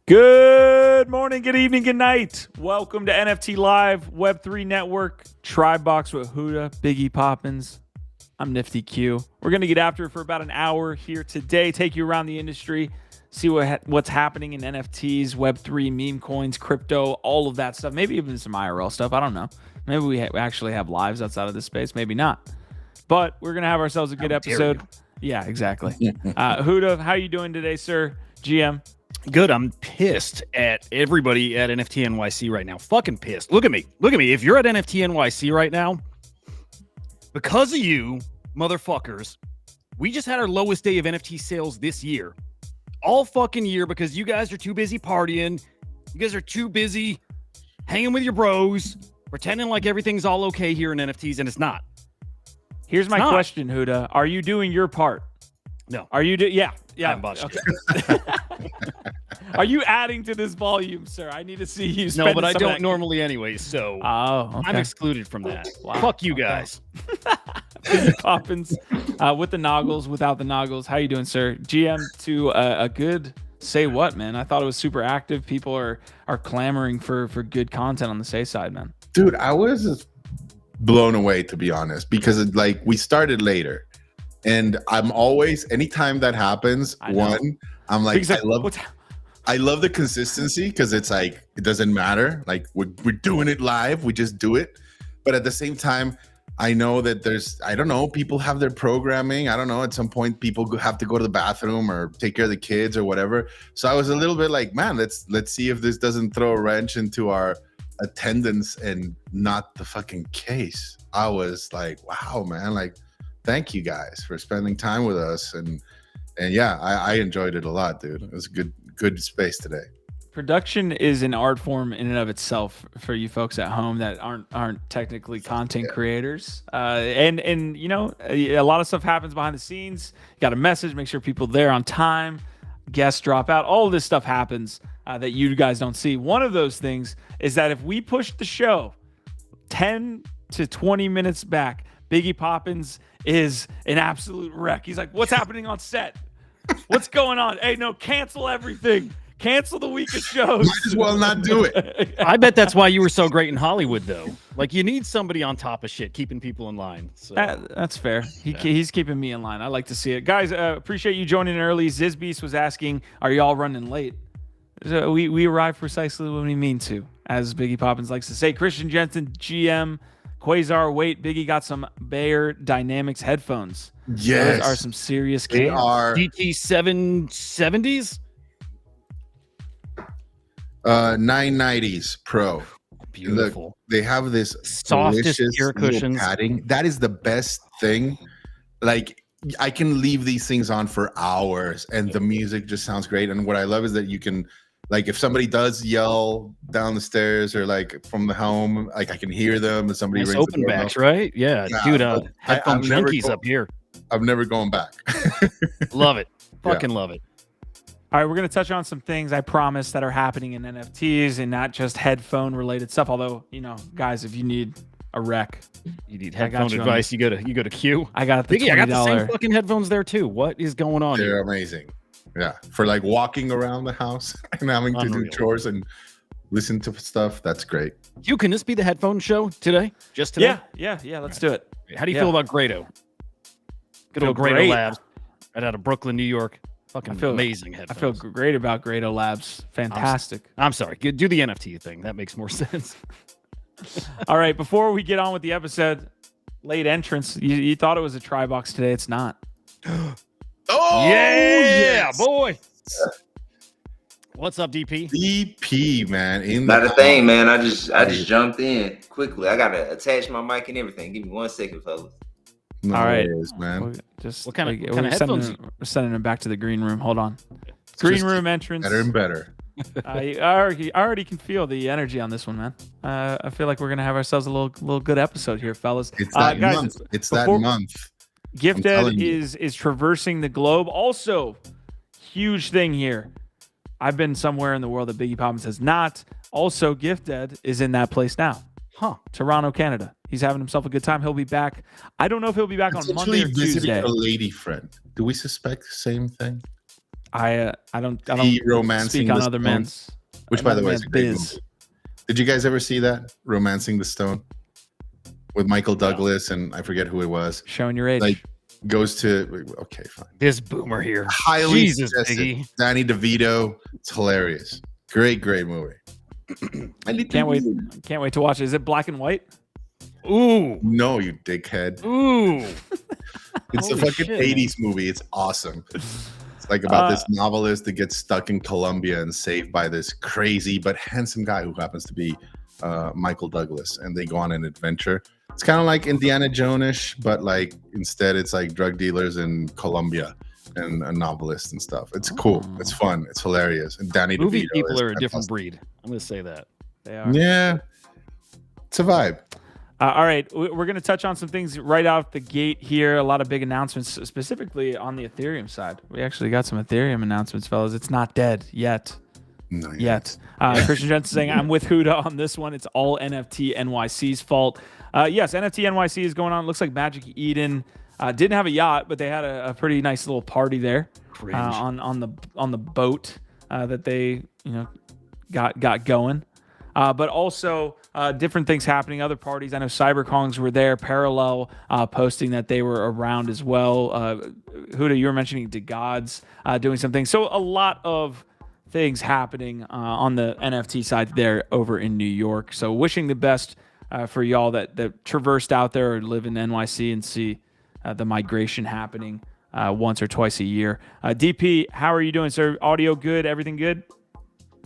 Good morning, good evening, good night. Welcome to NFT Live, Web3 Network, Tribe Box with Huda, Biggie Poppins. I'm Nifty Q. We're going to get after it for about an hour here today, take you around the industry, see what's happening in NFTs, Web3, meme coins, crypto, all of that stuff. Maybe even some IRL stuff. I don't know. Maybe we actually have lives outside of this space. Maybe not. But we're going to have ourselves a good episode. Yeah, exactly. Huda, how you doing today, sir? GM? Good. I'm pissed at everybody at NFT NYC right now. Fucking pissed. Look at me. Look at me. If you're at NFT NYC right now, because of you, motherfuckers, we just had our lowest day of NFT sales this year. All fucking year because you guys are too busy partying. You guys are too busy hanging with your bros, pretending like everything's all okay here in NFTs, and it's not. Here's my question, Huda. Are you doing your part? No. Are you yeah. Okay. Are you adding to this volume, sir? I need to see you. No, but I don't normally anyway, so okay. I'm excluded from that. Wow. Fuck you guys. Poppins with the noggles, without the noggles. How you doing, sir? GM to a good say what, man? I thought it was super active. People are clamoring for good content on the say side, man. Dude, I was just blown away, to be honest, because we started later. And I'm always, anytime that happens, I'm like, I love the consistency because it's like, it doesn't matter. Like we're doing it live. We just do it. But at the same time, I know that I don't know, people have their programming. I don't know, at some point people have to go to the bathroom or take care of the kids or whatever. So I was a little bit like, man, let's see if this doesn't throw a wrench into our attendance, and not the fucking case. I was like, wow, man, like, thank you guys for spending time with us. And yeah, I enjoyed it a lot, dude. It was a good space today. Production is an art form in and of itself for you folks at home that aren't technically content creators. And you know, a lot of stuff happens behind the scenes. You got a message, make sure people there on time, guests drop out. All of this stuff happens that you guys don't see. One of those things is that if we push the show 10 to 20 minutes back, Biggie Poppins is an absolute wreck. He's like, what's happening on set? What's going on? Hey, no, cancel everything. Cancel the week of shows. Might as well not do it. I bet that's why you were so great in Hollywood, though. Like, you need somebody on top of shit, keeping people in line. So. That's fair. He's keeping me in line. I like to see it. Guys, appreciate you joining early. Zizbeast was asking, are y'all running late? So we arrive precisely when we mean to, as Biggie Poppins likes to say. Christian Jensen, GM, Quasar, wait, Biggie got some Bayer Dynamics headphones. Yes. Those are some serious cans. They are GT770s? 990s Pro. Beautiful. Look, they have this softest ear cushions. Padding. That is the best thing. Like, I can leave these things on for hours and the music just sounds great. And what I love is that you can, like, if somebody does yell down the stairs or like from the home, like I can hear them. And somebody rings open backs, right? Yeah, dude. Headphone junkies up here. I'm never going back. Love it. Fucking love it. All right, we're going to touch on some things, I promise, that are happening in NFTs and not just headphone related stuff. Although, you know, guys, if you need a rec, you need headphone advice, you go to Q. I got the $20. I got the same fucking headphones there too. What is going on? They're amazing. Yeah, for like walking around the house and having to do chores and listen to stuff. That's great. Q, can this be the headphone show today? Just today? Yeah. Let's do it. How do you feel about Grado? Good old Grado Labs, right out of Brooklyn, New York. Fucking amazing headphones. I feel great about Grado Labs. Fantastic. I'm sorry. Do the NFT thing. That makes more sense. All right. Before we get on with the episode, late entrance. You thought it was a try box today. It's not. Oh, yeah, boy. What's up, DP? DP, man. Not a thing, man. I just jumped in quickly. I gotta attach my mic and everything. Give me 1 second, fellas. No all right, worries, man. What kind of headphones? We're sending him back to the green room. Hold on. Green room entrance. Better and better. I already can feel the energy on this one, man. I feel like we're gonna have ourselves a little good episode here, fellas. It's that guys, month. It's that month. Gifted is traversing the globe. Also, huge thing here. I've been somewhere in the world that Biggie Poppins has not. Also, Gifted is in that place now. Toronto, Canada. He's having himself a good time. He'll be back. I don't know if he'll be back on Monday or Tuesday. A lady friend. Do we suspect the same thing? I don't Romancing speak on the other Stone, men's. which by the way man's is a great movie. Did you guys ever see that, Romancing the Stone, with Michael Douglas and I forget who it was? Showing your age. Like goes to okay, fine. This boomer here. Highly Jesus, suggested. Biggie. Danny DeVito. It's hilarious. Great movie. Can't wait to watch it. Is it black and white? Ooh. No, you dickhead. Ooh. It's a fucking 80s movie. It's awesome. It's like about this novelist that gets stuck in Colombia and saved by this crazy but handsome guy who happens to be Michael Douglas, and they go on an adventure. It's kind of like Indiana Jones-ish, but like instead it's like drug dealers in Colombia and a novelist and stuff. It's cool. It's fun. It's hilarious. And Danny Movie DeVito people are a fantastic. different breed. I'm going to say that. They are. Yeah. It's a vibe. All right, we're going to touch on some things right out the gate here. A lot of big announcements, specifically on the Ethereum side. We actually got some Ethereum announcements, fellas. It's not dead yet. No, yet. Christian Jensen saying, I'm with Huda on this one. It's all NFT NYC's fault. Yes, NFT NYC is going on. It looks like Magic Eden didn't have a yacht, but they had a pretty nice little party there on the boat that they got going. But also different things happening, other parties. I know CyberKongs were there, Parallel posting that they were around as well. Huda, you were mentioning DeGods doing some things. So a lot of things happening on the NFT side there over in New York. So wishing the best for y'all that traversed out there or live in NYC and see the migration happening once or twice a year. DP, how are you doing, sir? Audio good? Everything good?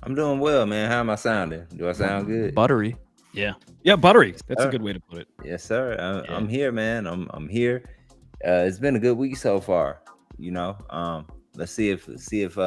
I'm doing well, man. How am I sounding? Do I sound good? Buttery. Yeah, buttery. That's a good way to put it. Yes, sir. I'm here, man. I'm here. It's been a good week so far. Let's see if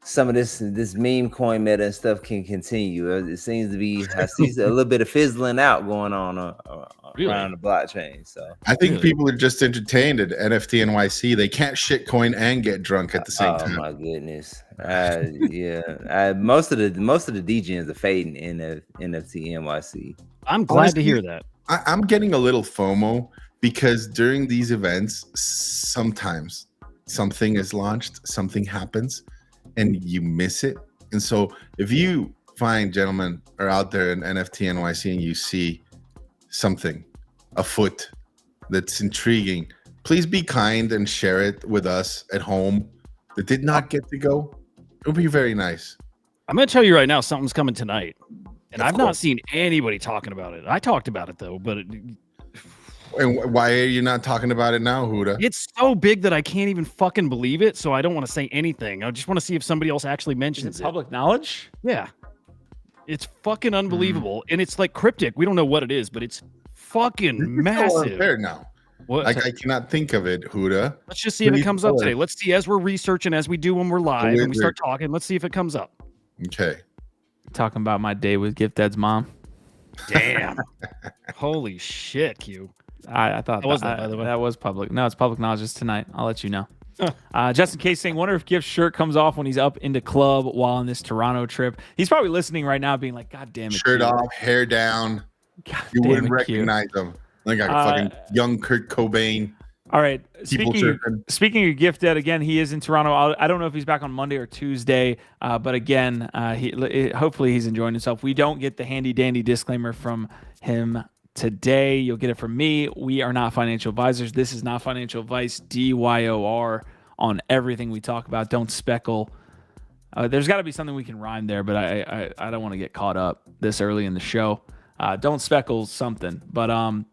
some of this meme coin meta and stuff can continue. It seems to be I see a little bit of fizzling out going on around the blockchain. So I think people are just entertained at NFT NYC. They can't shitcoin and get drunk at the same time. Oh my goodness. Most of the DGens are fading in the NFT NYC. I'm glad to hear that. I'm getting a little FOMO because during these events, sometimes something is launched, something happens, and you miss it. And so if you find, gentlemen, are out there in NFT NYC and you see something afoot that's intriguing, please be kind and share it with us at home that did not get to go. It would be very nice. I'm going to tell you right now, something's coming tonight. And I've not seen anybody talking about it. I talked about it, though, but... And why are you not talking about it now, Huda? It's so big that I can't even fucking believe it, so I don't want to say anything. I just want to see if somebody else actually mentions it. Public knowledge? Yeah. It's fucking unbelievable. And it's like cryptic. We don't know what it is, but it's fucking massive. There now. What? Like, I cannot think of it, Huda. Let's just see if it comes up today. Let's see as we're researching, as we do when we're live and we start talking. Let's see if it comes up. Okay. Talking about my day with Gift Ed's mom. Damn. Holy shit, Q. I thought that was by the way. That was public. No, it's public knowledge. It's tonight. I'll let you know. Justin Case saying, wonder if Gift's shirt comes off when he's up into club while on this Toronto trip. He's probably listening right now being like, God damn it. Shirt off, hair down. God you damn wouldn't it, recognize him. Like a fucking young Kurt Cobain. All right. Speaking of Gift Ed, again, he is in Toronto. I don't know if he's back on Monday or Tuesday, but again, hopefully he's enjoying himself. We don't get the handy dandy disclaimer from him today. You'll get it from me. We are not financial advisors. This is not financial advice. DYOR on everything we talk about. Don't speckle. There's got to be something we can rhyme there, but I don't want to get caught up this early in the show. Don't speckle something. But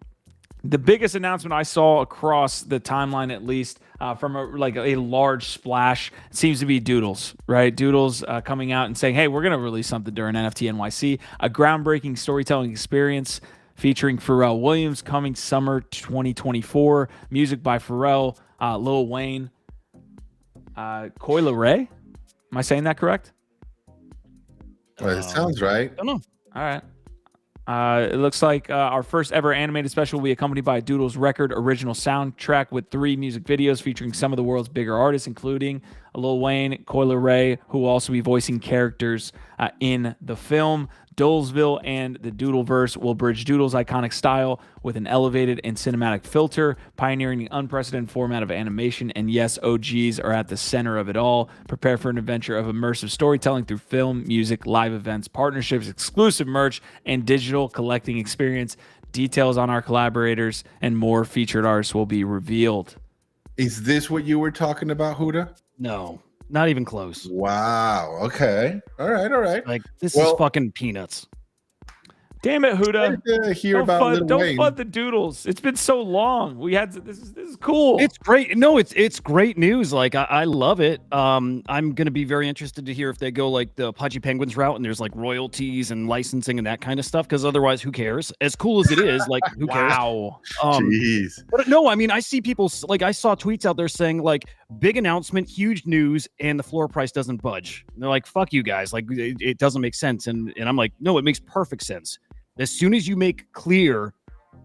the biggest announcement I saw across the timeline, at least from a large splash, seems to be Doodles, right? Doodles coming out and saying, hey, we're going to release something during NFT NYC, a groundbreaking storytelling experience featuring Pharrell Williams coming summer 2024. Music by Pharrell, Lil Wayne, Coi Leray. Am I saying that correct? Well, it sounds right. I don't know. All right. It looks like our first ever animated special will be accompanied by a Doodles record original soundtrack with 3 music videos featuring some of the world's bigger artists, including Lil Wayne, Coi Leray, who will also be voicing characters in the film. Doodlesville and the Doodleverse will bridge Doodle's iconic style with an elevated and cinematic filter, pioneering the unprecedented format of animation. And yes, OGs are at the center of it all. Prepare for an adventure of immersive storytelling through film, music, live events, partnerships, exclusive merch, and digital collecting experience. Details on our collaborators and more featured artists will be revealed. Is this what you were talking about, Huda? No, not even close. Wow. Okay. All right. Like, this is fucking peanuts. Damn it, Huda! Don't fud the Doodles. It's been so long. We had this is cool. It's great. No, it's great news. Like, I love it. I'm gonna be very interested to hear if they go like the Pudgy Penguins route and there's like royalties and licensing and that kind of stuff. Because otherwise, who cares? As cool as it is, like, who cares? Wow. Jeez. But no, I mean, I see people like, I saw tweets out there saying like, big announcement, huge news, and the floor price doesn't budge. And they're like, fuck you guys. Like, it doesn't make sense. And I'm like, no, it makes perfect sense. As soon as you make clear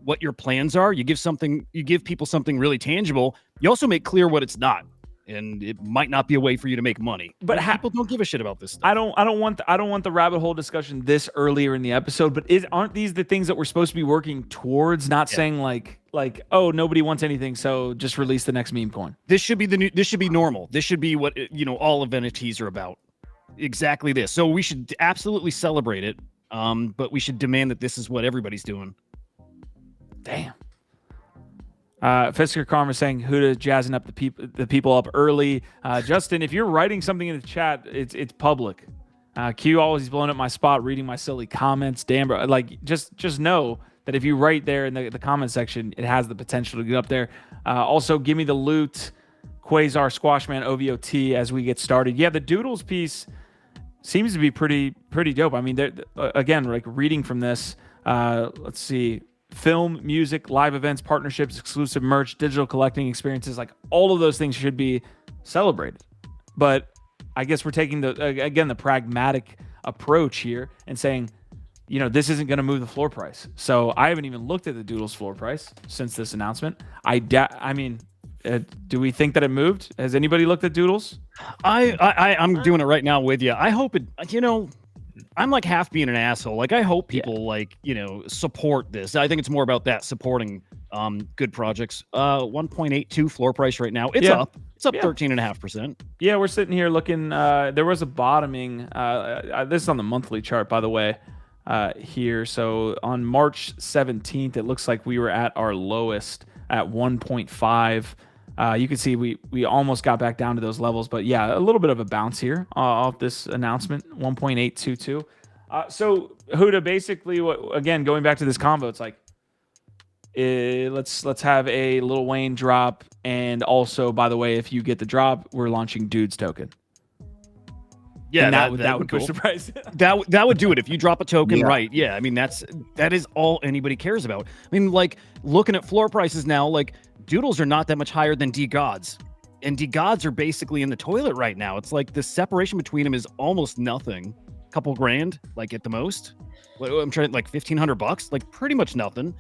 what your plans are, you give people something really tangible. You also make clear what it's not, and it might not be a way for you to make money. But people don't give a shit about this stuff. I don't want the rabbit hole discussion this earlier in the episode. But aren't these the things that we're supposed to be working towards? Not saying like oh, nobody wants anything, so just release the next meme coin. This should be this should be normal. This should be what all of NFTs are about. Exactly this. So we should absolutely celebrate it. But we should demand that this is what everybody's doing. Damn. Fisker Karma saying Huda jazzing up the people up early. Justin, if you're writing something in the chat, it's public. Q always blowing up my spot, reading my silly comments. Damn, bro. Like, just know that if you write there in the comment section, it has the potential to get up there. Also, give me the loot, Quasar, Squashman, OVOT as we get started. Yeah, the Doodles piece seems to be pretty dope. I mean, again, like reading from this, let's see, film, music, live events, partnerships, exclusive merch, digital collecting experiences, like all of those things should be celebrated. But I guess we're taking the pragmatic approach here and saying, this isn't going to move the floor price. So I haven't even looked at the Doodles floor price since this announcement. Do we think that it moved? Has anybody looked at Doodles? I'm doing it right now with you. I hope it, I'm like half being an asshole. Like, I hope people support this. I think it's more about that, supporting good projects. 1.82 floor price right now. It's up. It's up 13.5%. Yeah, we're sitting here looking. There was a bottoming. This is on the monthly chart, by the way, here. So on March 17th, it looks like we were at our lowest at 1.5. You can see we almost got back down to those levels, but yeah, a little bit of a bounce here off this announcement, 1.822. So Huda, basically, again, going back to this combo, it's like, let's have a Lil Wayne drop, and also, by the way, if you get the drop, we're launching Dude's token. Yeah, that would push the price. that would do it if you drop a token, right? Yeah, I mean that is all anybody cares about. I mean, like, looking at floor prices now, like, Doodles are not that much higher than D-Gods, and D-Gods are basically in the toilet right now. It's like the separation between them is almost nothing. Couple grand, like, at the most. I'm trying, like, $1,500, like, pretty much nothing.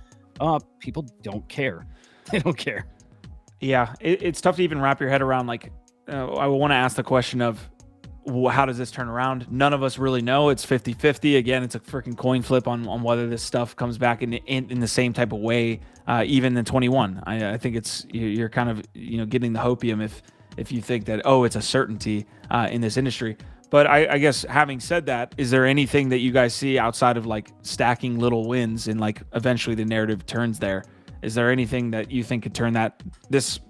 People don't care. They don't care. Yeah, it's tough to even wrap your head around. Like, I want to ask the question of, how does this turn around? None of us really know. It's 50-50. Again, it's a freaking coin flip on whether this stuff comes back in the same type of way, even in 21. I think you're kind of getting the hopium if you think that, it's a certainty in this industry. But I guess, having said that, is there anything that you guys see outside of like stacking little wins and like eventually the narrative turns there? Is there anything that you think could turn this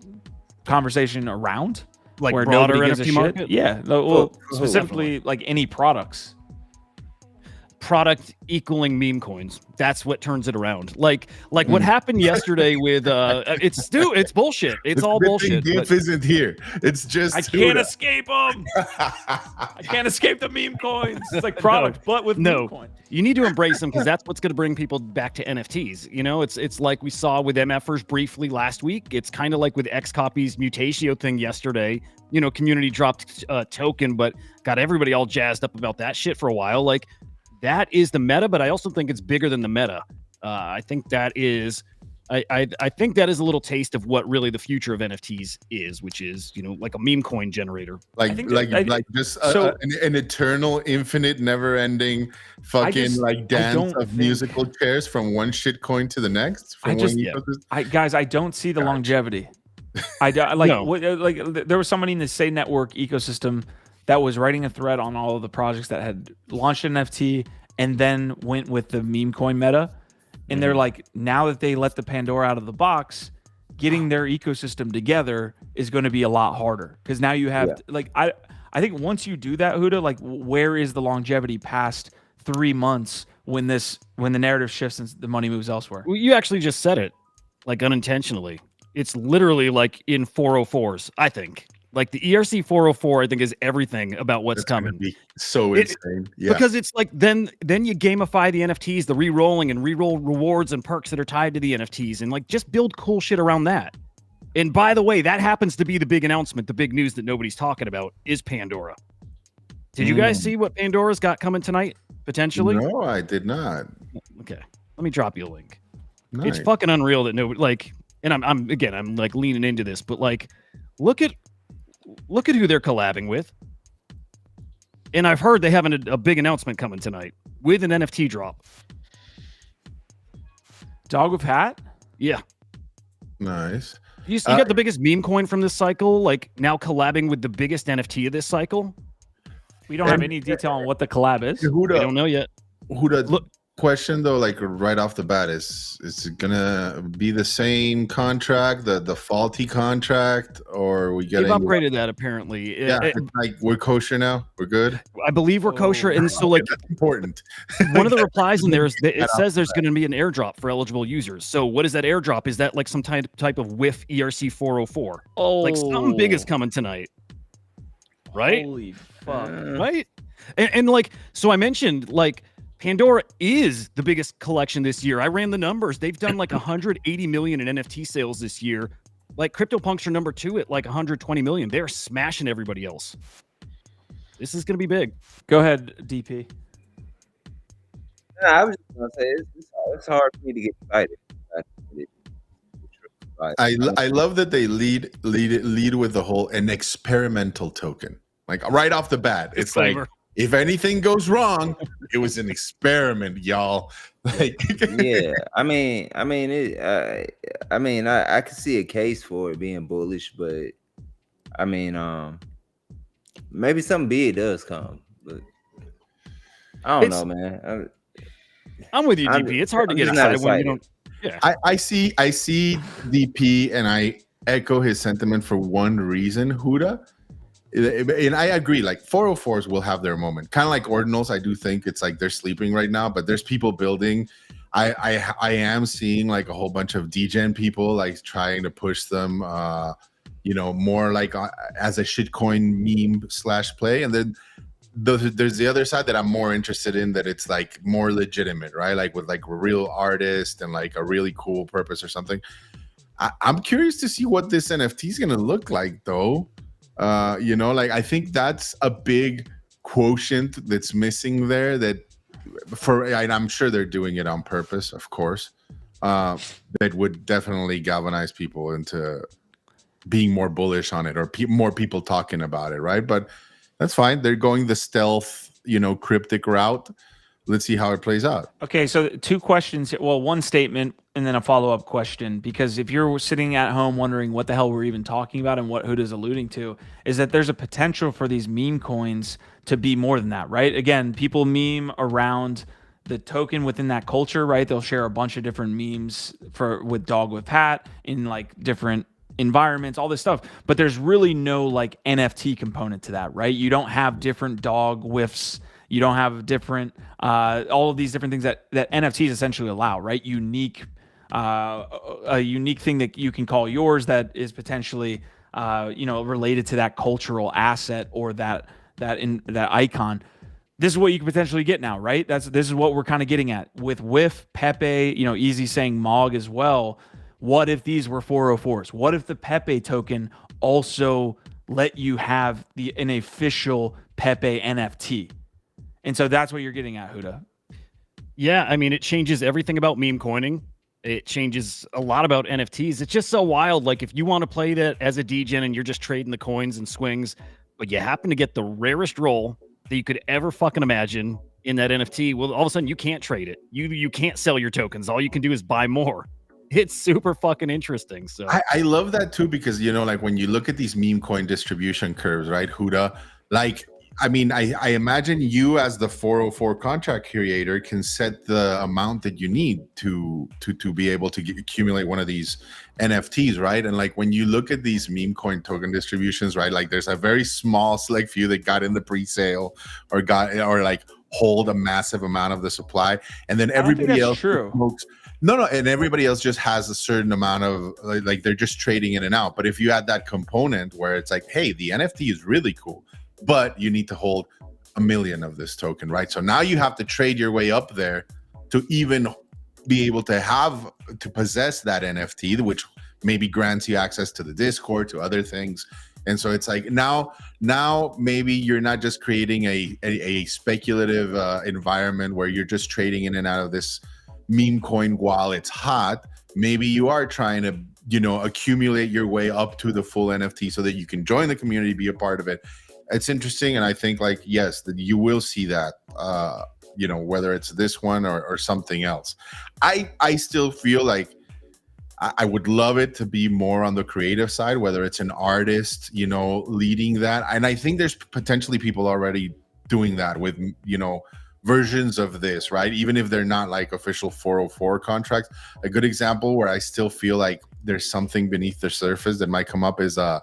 conversation around? Like, where broader nobody gives NFT a market? Shit? Yeah. Well, specifically, like, any products. Product equaling meme coins. That's what turns it around. Like what happened yesterday with it's bullshit. It's all bullshit. GIF isn't here. It's just I can't escape them. I can't escape the meme coins. It's like product, but with meme coin. You need to embrace them, because that's what's going to bring people back to NFTs. It's like we saw with MFers briefly last week. It's kind of like with Xcopy's Mutatio thing yesterday. Community dropped a token, but got everybody all jazzed up about that shit for a while. Like, that is the meta, but I also think it's bigger than the meta. I think that is I think that is a little taste of what really the future of NFTs is, which is, you know, like a meme coin generator. Like just an eternal, infinite, never-ending fucking dance of musical chairs from one shit coin to the next. Guys, I don't see the longevity. I there was somebody in the Say Network ecosystem that was writing a thread on all of the projects that had launched an NFT and then went with the meme coin meta. And they're like, now that they let the Pandora out of the box, getting their ecosystem together is going to be a lot harder. Because now you have I think once you do that, Huda, like where is the longevity past 3 months when the narrative shifts and the money moves elsewhere? Well, you actually just said it, like unintentionally. It's literally like in 404s, I think. Like the ERC 404, I think, is everything about what's coming. So insane. Yeah. Because it's like then you gamify the NFTs, the re-rolling and re-roll rewards and perks that are tied to the NFTs, and like just build cool shit around that. And by the way, that happens to be the big announcement, the big news that nobody's talking about is Pandora. Did you guys see what Pandora's got coming tonight, potentially? No, I did not. Okay. Let me drop you a link. Nice. It's fucking unreal that nobody like, and I'm like leaning into this, but like look at who they're collabing with. And I've heard they have a big announcement coming tonight with an NFT drop. Dog with Hat? Yeah. Nice. You got the biggest meme coin from this cycle, like now collabing with the biggest NFT of this cycle. We don't have any detail on what the collab is. We don't know yet. Look, question though, like right off the bat, is it gonna be the same contract, the faulty contract, or are we getting? They've upgraded that apparently. Like we're kosher now. We're good. I believe we're kosher, and so like that's important. One of the replies in there is that it says there's going to be an airdrop for eligible users. So what is that airdrop? Is that like some type of whiff ERC 404? Oh, like something big is coming tonight, right? Holy fuck! Right? And like, so I mentioned like. Pandora is the biggest collection this year. I ran the numbers. They've done like 180 million in NFT sales this year. Like CryptoPunks are number 2 at like 120 million. They're smashing everybody else. This is going to be big. Go ahead, DP. I was just going to say it's hard for me to get excited. I love that they lead with the whole an experimental token. Like right off the bat, it's like, if anything goes wrong, it was an experiment, y'all. Like, yeah, I could see a case for it being bullish, but I mean, maybe something big does come, but I don't know, man. I'm with you, DP. It's hard to get excited when you don't. Yeah, I see DP, and I echo his sentiment for one reason, Huda. And I agree, like 404s will have their moment, kind of like Ordinals. I do think it's like they're sleeping right now, but there's people building. I am seeing like a whole bunch of degen people like trying to push them, more like as a shitcoin meme / play. And then there's the other side that I'm more interested in, that it's like more legitimate, right? Like with like a real artist and like a really cool purpose or something. I'm curious to see what this NFT is gonna look like, though. I think that's a big quotient that's missing there, and I'm sure they're doing it on purpose, of course, that would definitely galvanize people into being more bullish on it, or more people talking about it, right? But that's fine. They're going the stealth, cryptic route. Let's see how it plays out. Okay, so 2 questions. Well, one statement and then a follow-up question, because if you're sitting at home wondering what the hell we're even talking about and what Huda's alluding to, is that there's a potential for these meme coins to be more than that, right? Again, people meme around the token within that culture, right? They'll share a bunch of different memes with Dog with Hat in like different environments, all this stuff, but there's really no like NFT component to that, right? You don't have different dog whiffs. You don't have different, all of these different things that NFTs essentially allow, right? A unique thing that you can call yours that is potentially, related to that cultural asset or that icon. This is what you can potentially get now, right? This is what we're kind of getting at with Whiff, Pepe, Easy saying Mog as well. What if these were 404s? What if the Pepe token also let you have an official Pepe NFT? And so that's what you're getting at, Huda. Yeah, I mean, it changes everything about meme coining. It changes a lot about NFTs. It's just so wild. Like if you want to play that as a degen and you're just trading the coins and swings, but you happen to get the rarest roll that you could ever fucking imagine in that NFT, well, all of a sudden you can't trade it. You can't sell your tokens. All you can do is buy more. It's super fucking interesting. So I love that too, because like when you look at these meme coin distribution curves, right, Huda, like I mean, I imagine you as the 404 contract creator can set the amount that you need to be able to accumulate one of these NFTs, right? And like when you look at these meme coin token distributions, right, like there's a very small select few that got in the pre-sale or like hold a massive amount of the supply, and then everybody else smokes. No, and everybody else just has a certain amount of like they're just trading in and out. But if you add that component where it's like, hey, the NFT is really cool, but you need to hold 1 million of this token, right? So now you have to trade your way up there to even be able to possess that NFT, which maybe grants you access to the Discord, to other things. And so it's like now maybe you're not just creating a speculative environment where you're just trading in and out of this meme coin while it's hot. Maybe you are trying to accumulate your way up to the full NFT so that you can join the community, be a part of it. It's interesting, and I think like yes, that you will see that whether it's this one or something else. I still feel like I would love it to be more on the creative side, whether it's an artist leading that, and I think there's potentially people already doing that with versions of this, right? Even if they're not like official 404 contracts. A good example where I still feel like there's something beneath the surface that might come up is man,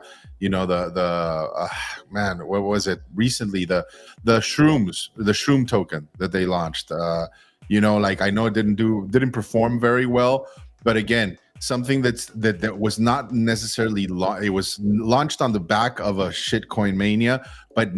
what was it recently? The shroom token that they launched. Like I know it didn't perform very well, but again, something that was not necessarily it was launched on the back of a shitcoin mania, but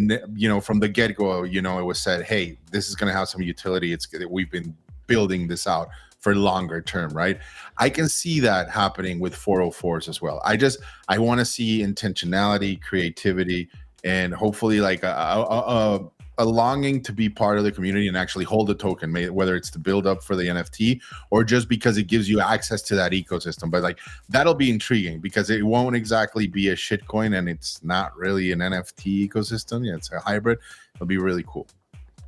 from the get-go it was said, hey, this is going to have some utility. We've been building this out for longer term, right? I can see that happening with 404s as well. I want to see intentionality, creativity, and hopefully like a longing to be part of the community and actually hold a token, whether it's to build up for the NFT or just because it gives you access to that ecosystem. But like that'll be intriguing because it won't exactly be a shitcoin and it's not really an NFT ecosystem. Yeah, it's a hybrid. It'll be really cool.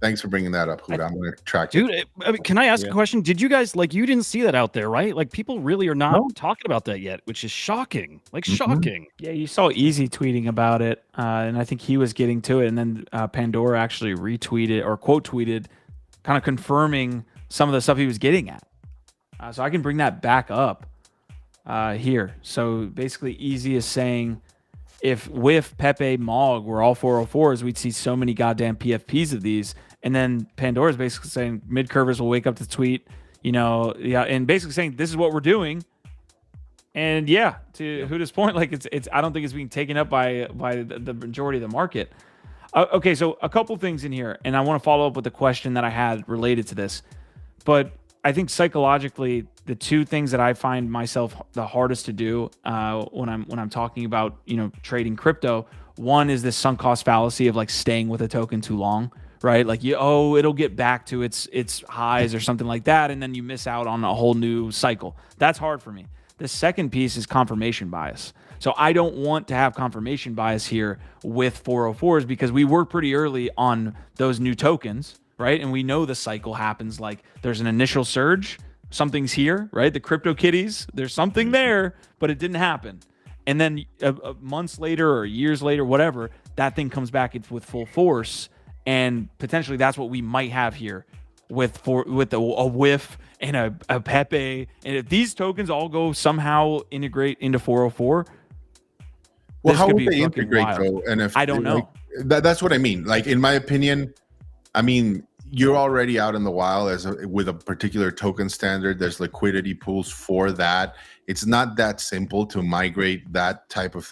Thanks for bringing that up, Huda. I'm going to track you. Dude, I mean, can I ask a question? Did you guys, you didn't see that out there, right? Like, people really are not talking about that yet, which is shocking. Shocking. Yeah, you saw Easy tweeting about it, and I think he was getting to it, and then Pandora actually retweeted or quote tweeted, kind of confirming some of the stuff he was getting at. So I can bring that back up here. So basically, Easy is saying, if with Pepe Mog were all 404s, we'd see so many goddamn PFPs of these. And then Pandora's basically saying mid-curvers will wake up to tweet, and basically saying this is what we're doing. And yeah, to Huda's point, like it's I don't think it's being taken up by the majority of the market. Okay, so a couple things in here, and I want to follow up with the question that I had related to this. But I think psychologically, the two things that I find myself the hardest to do when I'm talking about trading crypto, one is this sunk cost fallacy of like staying with a token too long, right? Like it'll get back to its highs or something like that, and then you miss out on a whole new cycle. That's hard for me. The second piece is confirmation bias. So I don't want to have confirmation bias here with 404s because we were pretty early on those new tokens, right? And we know the cycle happens. Like there's an initial surge, something's here, right? The crypto kitties, there's something there, but it didn't happen. And then months later or years later, whatever, that thing comes back with full force. And potentially that's what we might have here with a whiff and a Pepe. And if these tokens all go somehow integrate into 404, well, how would they integrate though? And if I don't know. That's what I mean. Like in my opinion, I mean, you're already out in the wild with a particular token standard. There's liquidity pools for that. It's not that simple to migrate that type of.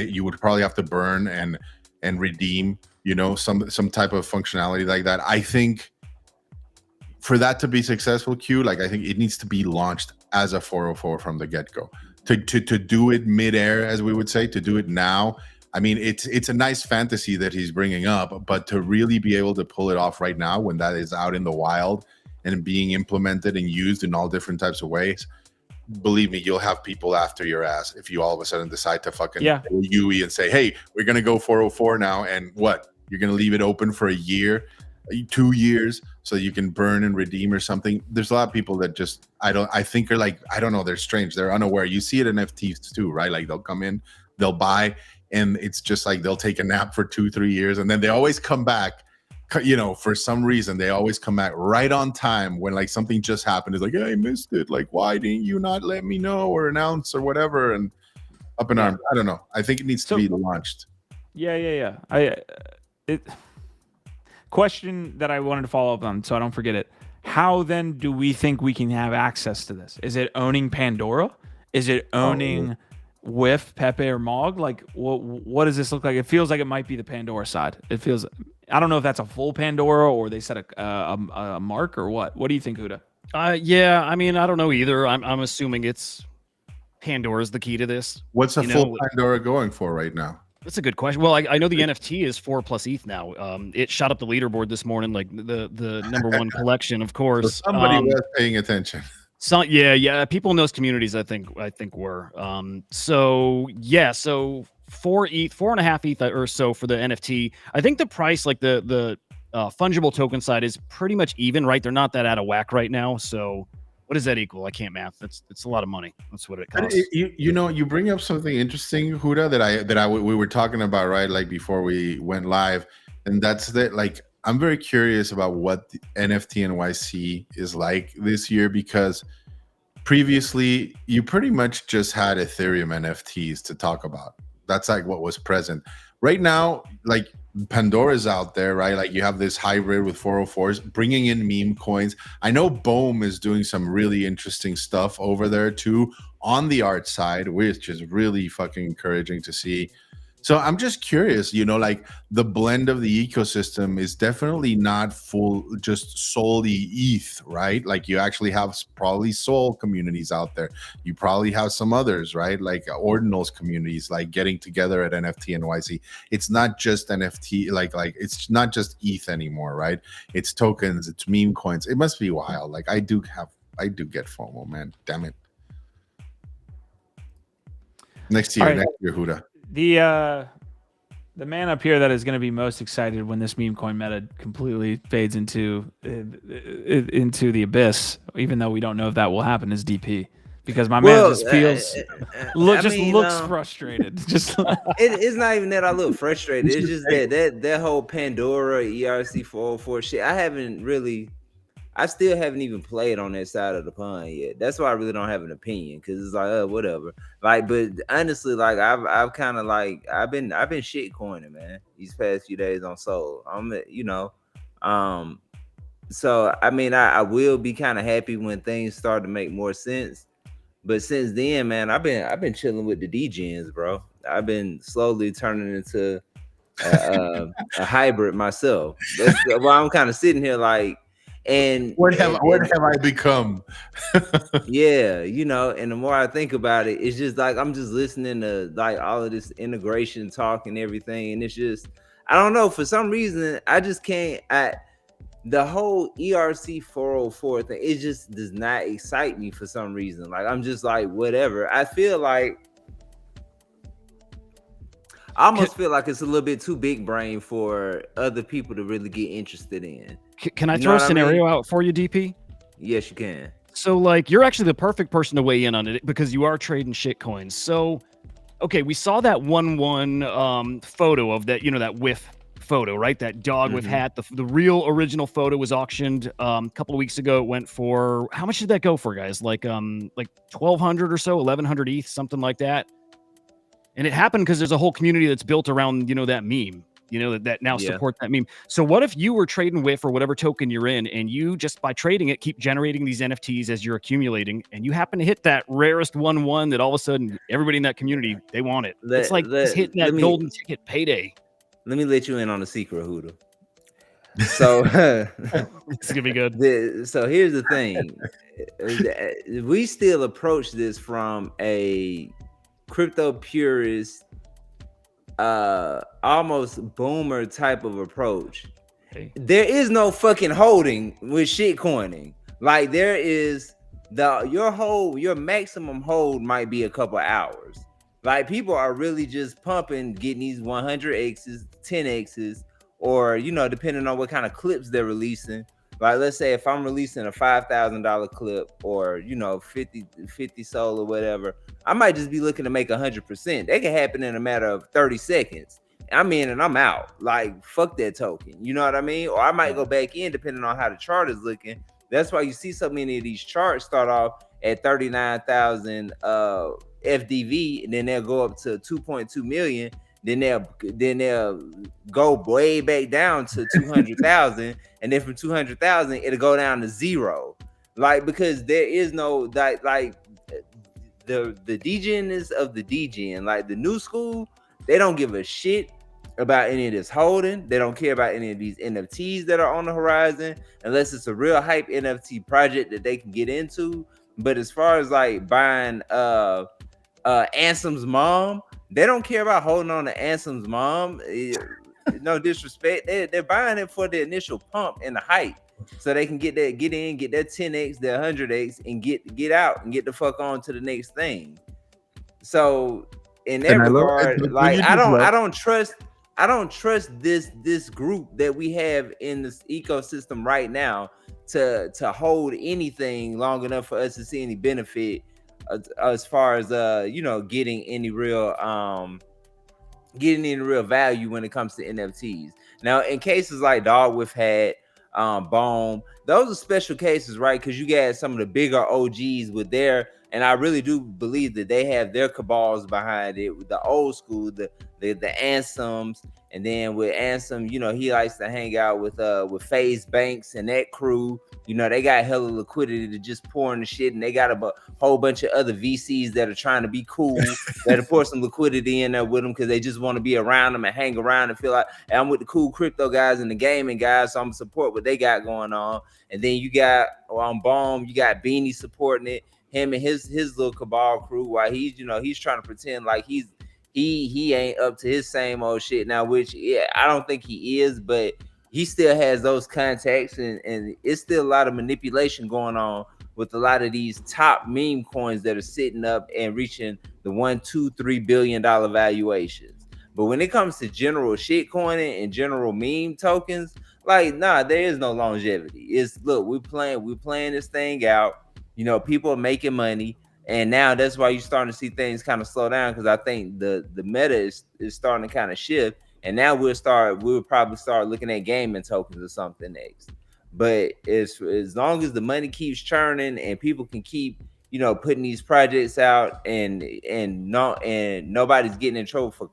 You would probably have to burn and redeem, some type of functionality like that. I think for that to be successful, I think it needs to be launched as a 404 from the get-go. To do it midair, as we would say, to do it now. I mean, it's a nice fantasy that he's bringing up, but to really be able to pull it off right now when that is out in the wild and being implemented and used in all different types of ways, believe me, you'll have people after your ass if you all of a sudden decide to fucking UE and say, hey, we're gonna go 404 now, and what? You're gonna leave it open for a year, 2 years, so you can burn and redeem or something. There's a lot of people that just I think are like, I don't know, they're strange, they're unaware. You see it in NFTs too, right? Like they'll come in, they'll buy, and it's just like they'll take a nap for 2-3 years, and then they always come back. You know, for some reason, they always come back right on time when like something just happened. It's like, hey, I missed it. Like, why didn't you not let me know or announce or whatever? And up in arms. I don't know. I think it needs to be launched. Yeah. Question that I wanted to follow up on, so I don't forget it. How then do we think we can have access to this? Is it owning Pandora? Is it owning with Pepe or Mog? Like, what does this look like? It feels like it might be the Pandora side. It feels. I don't know if that's a full Pandora or they set a mark or what. What do you think, Huda? Yeah, I mean, I don't know either. I'm assuming it's Pandora's the key to this. What's a full Pandora going for right now? That's a good question. Well, I know the NFT is 4+ ETH now. It shot up the leaderboard this morning, like the #1 collection, of course. So somebody was paying attention. So yeah, people in those communities, I think were. So 4 ETH, 4.5 ETH or so for the NFT. I think the price, like the fungible token side, is pretty much even, right? They're not that out of whack right now. So what does that equal? I can't math. It's a lot of money. That's what it costs. You bring up something interesting, Huda, that we were talking about, right? Like before we went live, and that's that. Like, I'm very curious about what the NFT NYC is like this year, because previously you pretty much just had Ethereum NFTs to talk about. That's like what was present. Right now, like Pandora's out there, right? Like you have this hybrid with 404s bringing in meme coins. I know Bohm is doing some really interesting stuff over there too on the art side, which is really fucking encouraging to see. So I'm just curious, like the blend of the ecosystem is definitely not full, just solely ETH, right? Like you actually have probably Sol communities out there. You probably have some others, right? Like Ordinals communities, like getting together at NFT NYC. It's not just NFT, like it's not just ETH anymore, right? It's tokens, it's meme coins. It must be wild. Like I do get FOMO, man. Damn it. Next year, Huda. The man up here that is going to be most excited when this meme coin meta completely fades into the abyss, even though we don't know if that will happen, is DP, because my man just feels looks frustrated. Just it's not even that I look frustrated. It's just that whole Pandora ERC 404 shit. I still haven't even played on that side of the pond yet. That's why I really don't have an opinion, because it's like, whatever. Like, but honestly, like I've kind of like I've been shit coining, man, these past few days on Sol. So I mean, I will be kind of happy when things start to make more sense. But since then, man, I've been chilling with the DGens, bro. I've been slowly turning into a hybrid myself. That's why I'm kind of sitting here like. And what have I become? Yeah, and the more I think about it, it's just like I'm just listening to like all of this integration talk and everything, and it's just, I don't know, for some reason I just can't. The whole ERC 404 thing, it just does not excite me for some reason. Like I'm just like, whatever. I feel like I almost feel like it's a little bit too big brain for other people to really get interested in. Can I throw a scenario out for you, DP? Yes, you can. So, like, you're actually the perfect person to weigh in on it because you are trading shit coins. So, okay, we saw that 1-1 photo of that, that whiff photo, right? That dog with hat. The real original photo was auctioned a couple of weeks ago. It went for, how much did that go for, guys? Like 1,200 or so, 1,100 ETH, something like that. And it happened because there's a whole community that's built around, that meme. That now support that meme. So what if you were trading with or whatever token you're in, and you just by trading it keep generating these NFTs as you're accumulating, and you happen to hit that rarest 1-1 that all of a sudden everybody in that community, they want it. It's like just hitting that golden ticket payday. Let me let you in on a secret, Huda. So it's gonna be good. So here's the thing: we still approach this from a crypto purist, almost boomer type of approach. There is no fucking holding with shit coining. Like there is your maximum hold might be a couple hours. Like people are really just pumping, getting these 100x's, 10x's, or depending on what kind of clips they're releasing. Like let's say if I'm releasing a $5,000 clip or 50 soul or whatever, I might just be looking to make 100%. That can happen in a matter of 30 seconds. I'm in and I'm out. Like fuck that token. You know what I mean? Or I might go back in depending on how the chart is looking. That's why you see so many of these charts start off at 39,000 FDV, and then they'll go up to 2.2 million. Then they'll go way back down to 200,000, and then from 200,000 it'll go down to zero. Like because there is no like the degen of the degen. Like the new school, they don't give a shit about any of this holding. They don't care about any of these NFTs that are on the horizon unless it's a real hype NFT project that they can get into. But as far as like buying Ansem's mom, they don't care about holding on to Ansem's mom. No disrespect, they're buying it for the initial pump and the hype, so they can get that 10x, their 100x, and get out and get the fuck on to the next thing. So in that regard, like I don't trust this group that we have in this ecosystem right now to hold anything long enough for us to see any benefit as far as getting any real value when it comes to NFTs. Now, in cases like Dogwoof had, Bohm, those are special cases, right? Because you got some of the bigger OGs with their, and I really do believe that they have their cabals behind it with the old school, the Ansems, and then with Ansem, he likes to hang out with FaZe Banks and that crew. They got hella liquidity to just pour in the shit, and they got a whole bunch of other VCs that are trying to be cool, that'll pour some liquidity in there with them because they just want to be around them and hang around and feel like, hey, I'm with the cool crypto guys and the gaming guys, so I'm gonna support what they got going on. And then you got on Bohm, you got Beanie supporting it, him and his little cabal crew, while he's trying to pretend like he ain't up to his same old shit now, which I don't think he is, but he still has those contacts, and it's still a lot of manipulation going on with a lot of these top meme coins that are sitting up and reaching the $1, $2, $3 billion valuations. But when it comes to general shit coining and general meme tokens, like there is no longevity. It's look, we're playing this thing out. People are making money. And now that's why you're starting to see things kind of slow down, because I think the meta is starting to kind of shift. And now we'll probably start looking at gaming tokens or something next. But as long as the money keeps churning and people can keep, putting these projects out and nobody's getting in trouble for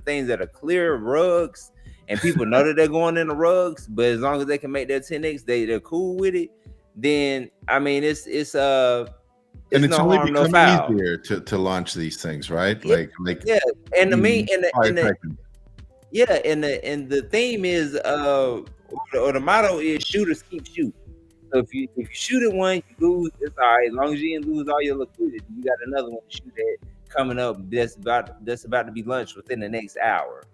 things that are clear rugs, and people know that they're going in the rugs, but as long as they can make their 10x, they're cool with it. Then I mean it's and it's no only harm, no becoming foul. easier to launch these things, right? Yeah, and the theme is or the motto is shooters keep shooting. So if you shoot at one, you lose. It's all right. As long as you didn't lose all your liquidity, you got another one to shoot at coming up. That's about to be launched within the next hour.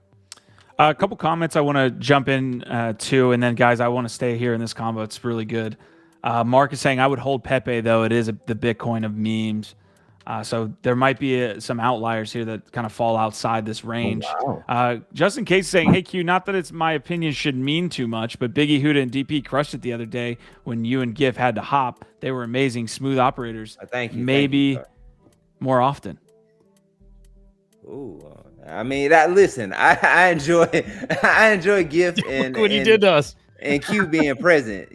A couple comments I want to jump in to, and then guys, I want to stay here in this combo. It's really good. Mark is saying I would hold Pepe, though it is the Bitcoin of memes. So there might be some outliers here that kind of fall outside this range. Oh, wow. Justin Case saying, hey, Q, not that it's my opinion should mean too much, but Biggie, Huda, and DP crushed it the other day when you and GIF had to hop. They were amazing, smooth operators. Thank you. Maybe more often. Ooh, I mean, listen, I enjoy GIF and what he did to us. And Q being present,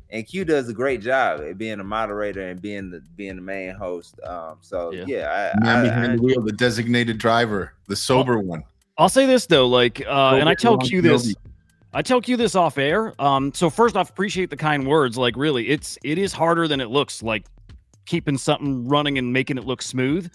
and Q does a great job at being a moderator and being the main host. Man behind the wheel, the designated driver, the sober one. I'll say this though, and I tell Q this. I tell Q this off air. So first off, appreciate the kind words. Like really, it is harder than it looks. Like keeping something running and making it look smooth.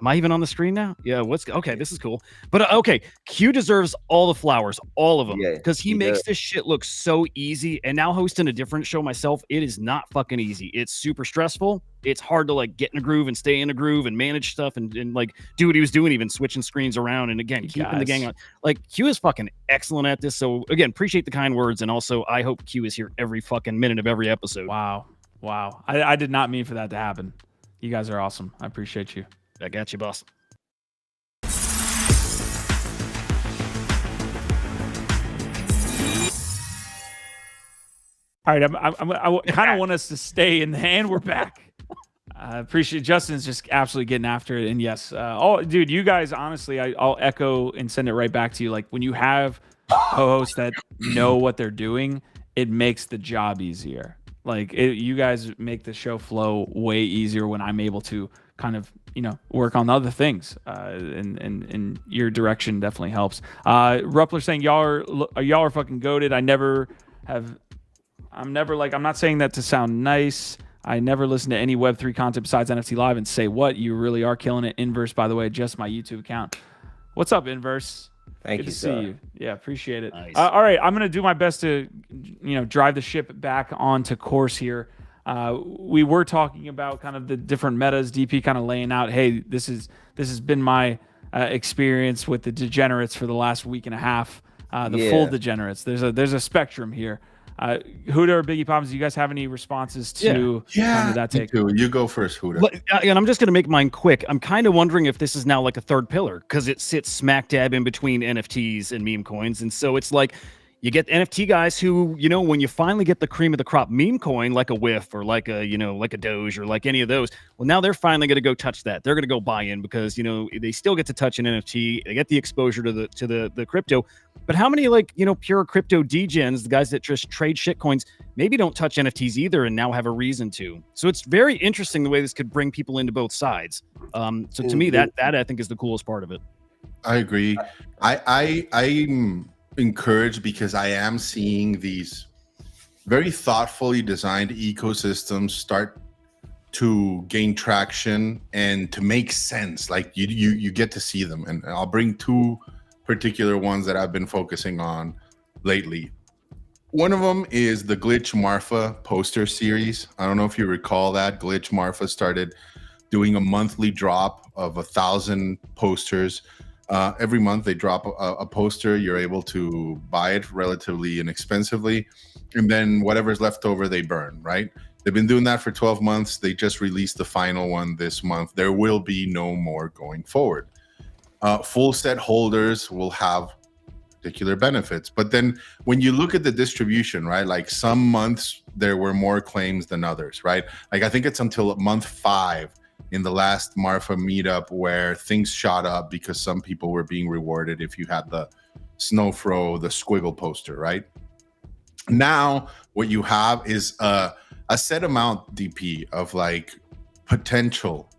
Am I even on the screen now? Yeah. Okay? This is cool. But okay, Q deserves all the flowers, all of them, because he makes this shit look so easy. And now hosting a different show myself, it is not fucking easy. It's super stressful. It's hard to like get in a groove and stay in a groove and manage stuff and like do what he was doing, even switching screens around and again keeping the gang on. Like Q is fucking excellent at this. So again, appreciate the kind words, and also I hope Q is here every fucking minute of every episode. Wow. Wow. I did not mean for that to happen. You guys are awesome. I appreciate you. I got you, boss. All right, I kind of want us to stay in, and we're back. I appreciate Justin's just absolutely getting after it, and yes, dude, you guys, honestly, I'll echo and send it right back to you. Like when you have co-hosts that know what they're doing, it makes the job easier. Like you guys make the show flow way easier when I'm able to kind of work on other things, and your direction definitely helps. Ruppler saying y'all are fucking goated. I'm not saying that to sound nice. I never listen to any Web3 content besides NFT Live and say what you really are killing it. Inverse, by the way, just my YouTube account. What's up, Inverse? Thank Good you, to sir. see you. Yeah, appreciate it. Nice. All right, I'm gonna do my best to, drive the ship back onto course here. We were talking about kind of the different metas. DP kind of laying out, hey, this has been my experience with the degenerates for the last week and a half. Full degenerates. There's a spectrum here. Huda or Biggie Pops, do you guys have any responses to that take? You go first, Huda. And I'm just going to make mine quick. I'm kind of wondering if this is now like a third pillar because it sits smack dab in between NFTs and meme coins. And so it's like you get NFT guys who, when you finally get the cream of the crop meme coin, like a Whiff or like a Doge or like any of those, well, now they're finally going to go touch that. They're going to go buy in because, they still get to touch an NFT. They get the exposure to the crypto. But how many pure crypto degens, the guys that just trade shit coins, maybe don't touch NFTs either and now have a reason to? So it's very interesting the way this could bring people into both sides. So to me, that I think is the coolest part of it. I agree. I'm encouraged because I am seeing these very thoughtfully designed ecosystems start to gain traction and to make sense. Like you get to see them, and I'll bring two particular ones that I've been focusing on lately. One of them is the Glitch Marfa poster series. I don't know if you recall that. Glitch Marfa started doing a monthly drop of 1,000 posters. Every month they drop a poster. You're able to buy it relatively inexpensively, and then whatever's left over they burn, right? They've been doing that for 12 months. They just released the final one this month. There will be no more going forward. Full set holders will have particular benefits. But then when you look at the distribution, right, like some months there were more claims than others, right? Like I think it's until month 5 in the last Marfa meetup where things shot up because some people were being rewarded if you had the Snowfro, the squiggle poster, right? Now what you have is a set amount, DP, of like potential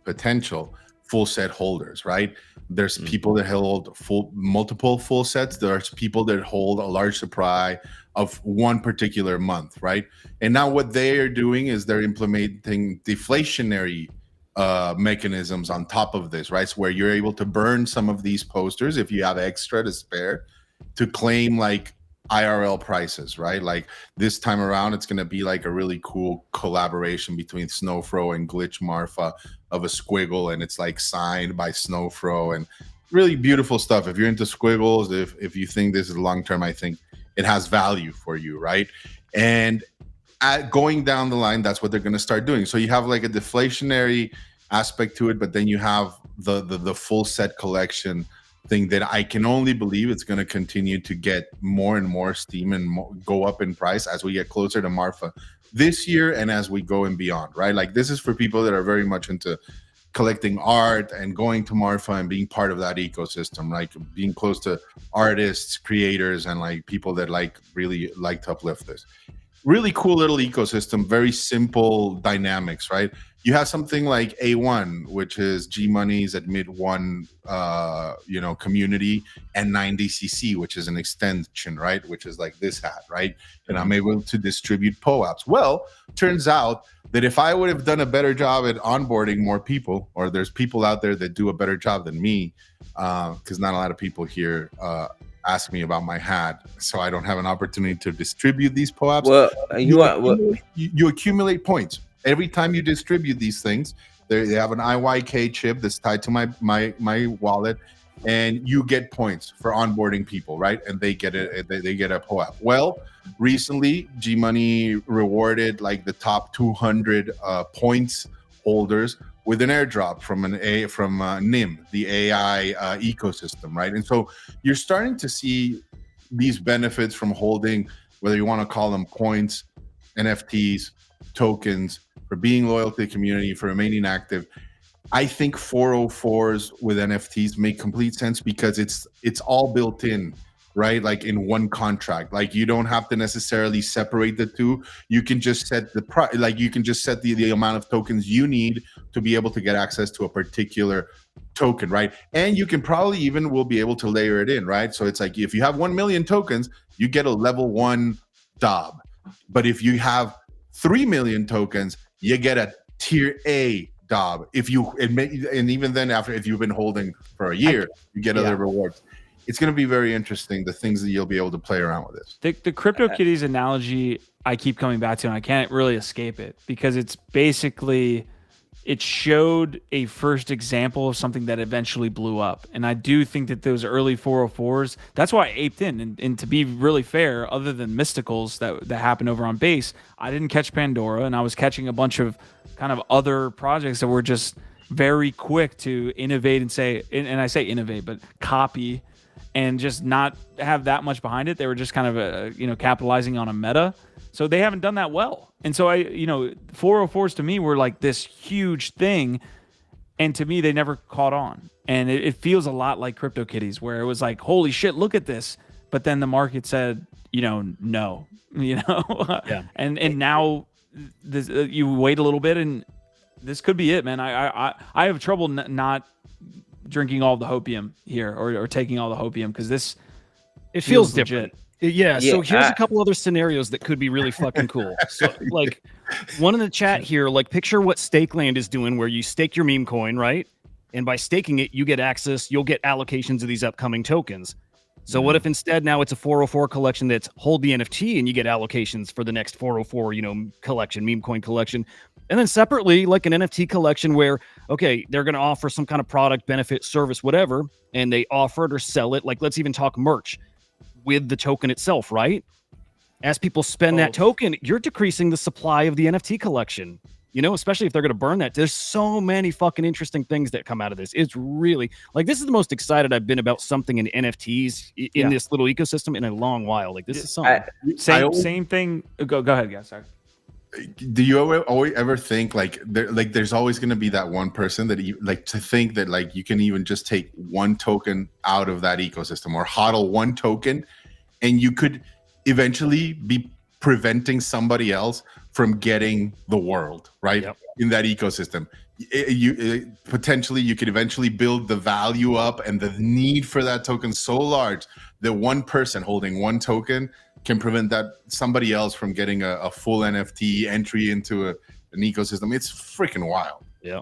full set holders, right? There's people that hold multiple full sets. There's people that hold a large supply of one particular month, right? And now what they are doing is they're implementing deflationary mechanisms on top of this, right? So where you're able to burn some of these posters if you have extra to spare to claim like IRL prices, right? Like this time around, it's going to be like a really cool collaboration between Snowfro and Glitch Marfa of a squiggle, and it's like signed by Snowfro and really beautiful stuff. If you're into squiggles, if you think this is long term, I think it has value for you, right? And going down the line, that's what they're going to start doing. So you have like a deflationary aspect to it, but then you have the full set collection thing that I can only believe it's going to continue to get more and more steam and go up in price as we get closer to Marfa this year and as we go and beyond, right? Like this is for people that are very much into collecting art and going to Marfa and being part of that ecosystem, like being close to artists, creators, and like people that like really like to uplift this. Really cool little ecosystem, very simple dynamics, right? You have something like A1, which is G Money's Admit One, community, and 9DCC, which is an extension, right? Which is like this hat, right? And I'm able to distribute POAPs. Well, turns out that if I would have done a better job at onboarding more people, or there's people out there that do a better job than me, because not a lot of people here ask me about my hat, so I don't have an opportunity to distribute these POAPs. Well, you accumulate points. Every time you distribute these things, They have an IYK chip that's tied to my wallet, and you get points for onboarding people, right? And they get it. They get a POAP. Well, recently, G Money rewarded like the top 200 points holders with an airdrop from NIM, the AI ecosystem, right? And so you're starting to see these benefits from holding, whether you want to call them points, NFTs, tokens, for being loyal to the community, for remaining active. I think 404s with NFTs make complete sense because it's all built in, right? Like in one contract. Like you don't have to necessarily separate the two. You can just set the you can just set the amount of tokens you need to be able to get access to a particular token, right? And you can probably even will be able to layer it in, right? So it's like if you have 1 million tokens, you get a level 1 DOB. But if you have 3 million tokens, you get a tier A DOB. And even then, after if you've been holding for a year, you get other rewards. It's going to be very interesting, the things that you'll be able to play around with this. The CryptoKitties analogy I keep coming back to, and I can't really escape it because it's basically, it showed a first example of something that eventually blew up. And I do think that those early 404s, that's why I aped in. And to be really fair, other than Mysticals that happened over on base, I didn't catch Pandora, and I was catching a bunch of kind of other projects that were just very quick to innovate and say, and I say innovate, but copy and just not have that much behind it. They were just kind of, capitalizing on a meta. So they haven't done that well. And so 404s to me were like this huge thing. And to me, they never caught on. And it feels a lot like CryptoKitties, where it was like, holy shit, look at this. But then the market said, no, Yeah. And now this, you wait a little bit and this could be it, man. I have trouble not drinking all the hopium here or taking all the hopium because this it feels legit. Different. Yeah, so here's a couple other scenarios that could be really fucking cool. So, like, one in the chat here, like, picture what Stakeland is doing, where you stake your meme coin, right? And by staking it, you get access, you'll get allocations of these upcoming tokens. So what if instead now it's a 404 collection that's hold the NFT and you get allocations for the next 404, collection, meme coin collection. And then separately, like an NFT collection where, okay, they're going to offer some kind of product, benefit, service, whatever, and they offer it or sell it. Like, let's even talk merch with the token itself, right? As people spend that token, you're decreasing the supply of the NFT collection, especially if they're going to burn that. There's so many fucking interesting things that come out of this. It's really like, this is the most excited I've been about something in NFTs in this little ecosystem in a long while. Like, this is something. Same thing. Go ahead, guys. Sorry. Do you ever think there's always going to be that one person that you like to think that like you can even just take one token out of that ecosystem or hodl one token and you could eventually be preventing somebody else from getting the world right in that ecosystem. Potentially you could eventually build the value up and the need for that token so large that one person holding one token can prevent that somebody else from getting a full NFT entry into an ecosystem. It's freaking wild. Yeah.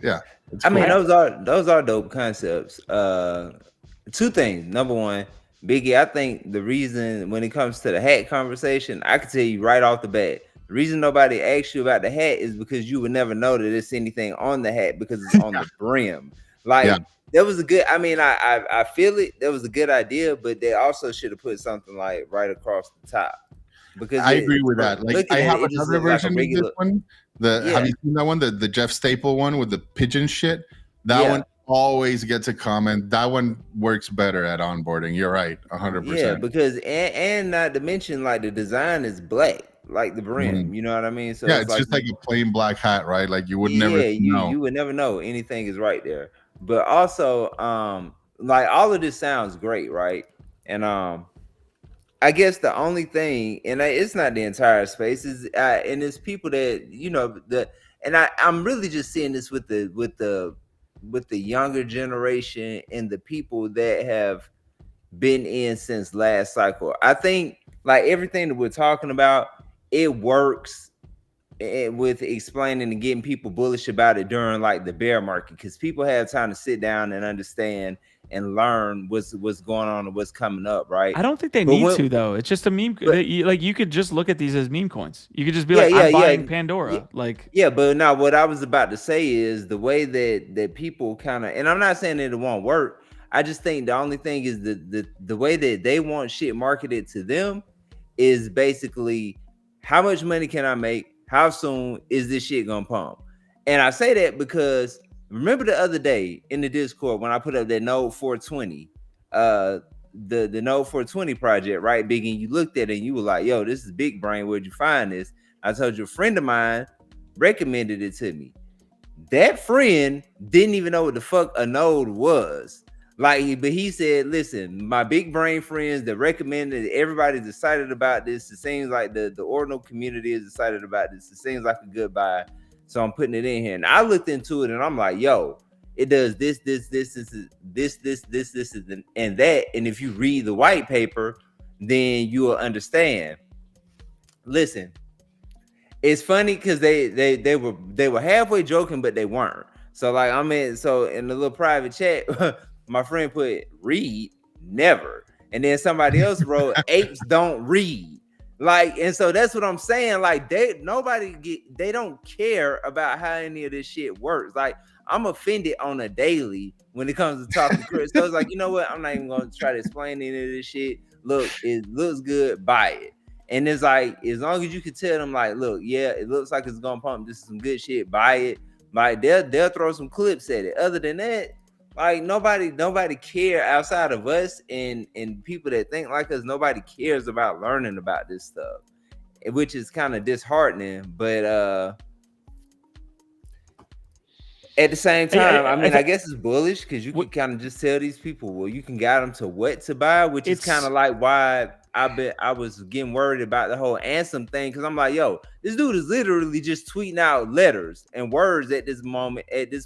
Yeah. I mean, those are dope concepts. Two things. Number one, Biggie, I think the reason when it comes to the hat conversation, I can tell you right off the bat, the reason nobody asks you about the hat is because you would never know that it's anything on the hat because it's on the brim. That was a good, I feel it. That was a good idea, but they also should have put something like right across the top. Because I agree with that. Like I have another version of this one. Have you seen that one? The Jeff Staple one with the pigeon shit? That one always gets a comment. That one works better at onboarding. You're right, 100%. Yeah, because and not to mention like the design is black, like the brim. You know what I mean? So it's just like a plain black hat, right? Like you would never know. You would never know anything is right there. But also, like all of this sounds great, right? And I guess the only thing, and it's not the entire space, is and it's people that I'm really just seeing this with the younger generation and the people that have been in since last cycle. I think like everything that we're talking about, it works with explaining and getting people bullish about it during like the bear market, because people have time to sit down and understand and learn what's going on and what's coming up, right? I don't think they need to though. It's just a meme. Like you could just look at these as meme coins. You could just be like, I'm buying Pandora. But now what I was about to say is the way that people kind of, and I'm not saying that it won't work. I just think the only thing is the way that they want shit marketed to them is basically how much money can I make? How soon is this shit gonna pump? And I say that because remember the other day in the Discord when I put up that Node 420, the Node 420 project, right? Big, and you looked at it and you were like, yo, this is big brain. Where'd you find this? I told you a friend of mine recommended it to me. That friend didn't even know what the fuck a node was. But he said, listen, my big brain friends that recommended it, everybody's excited about this. It seems like the Ordinal community is excited about this. It seems like a good buy. So I'm putting it in here. And I looked into it and I'm like, yo, it does this, and that. And if you read the white paper, then you will understand. Listen, it's funny because they were halfway joking, but they weren't. So like in the little private chat, my friend put read never, and then somebody else wrote apes don't read. And so that's what I'm saying. Like they don't care about how any of this shit works. Like I'm offended on a daily when it comes to talking Chris. So it's like, you know what? I'm not even gonna try to explain any of this shit. Look, it looks good, buy it. And it's like, as long as you can tell them, like, look, yeah, it looks like it's gonna pump. This is some good shit, buy it. Like they'll throw some clips at it. Other than that, like nobody care outside of us and people that think like us. Nobody cares about learning about this stuff, which is kind of disheartening. But at the same time, I guess it's bullish because you can kind of just tell these people, well, you can guide them to what to buy, which is kind of like why I was getting worried about the whole Ansem thing, because I'm like, yo, this dude is literally just tweeting out letters and words at this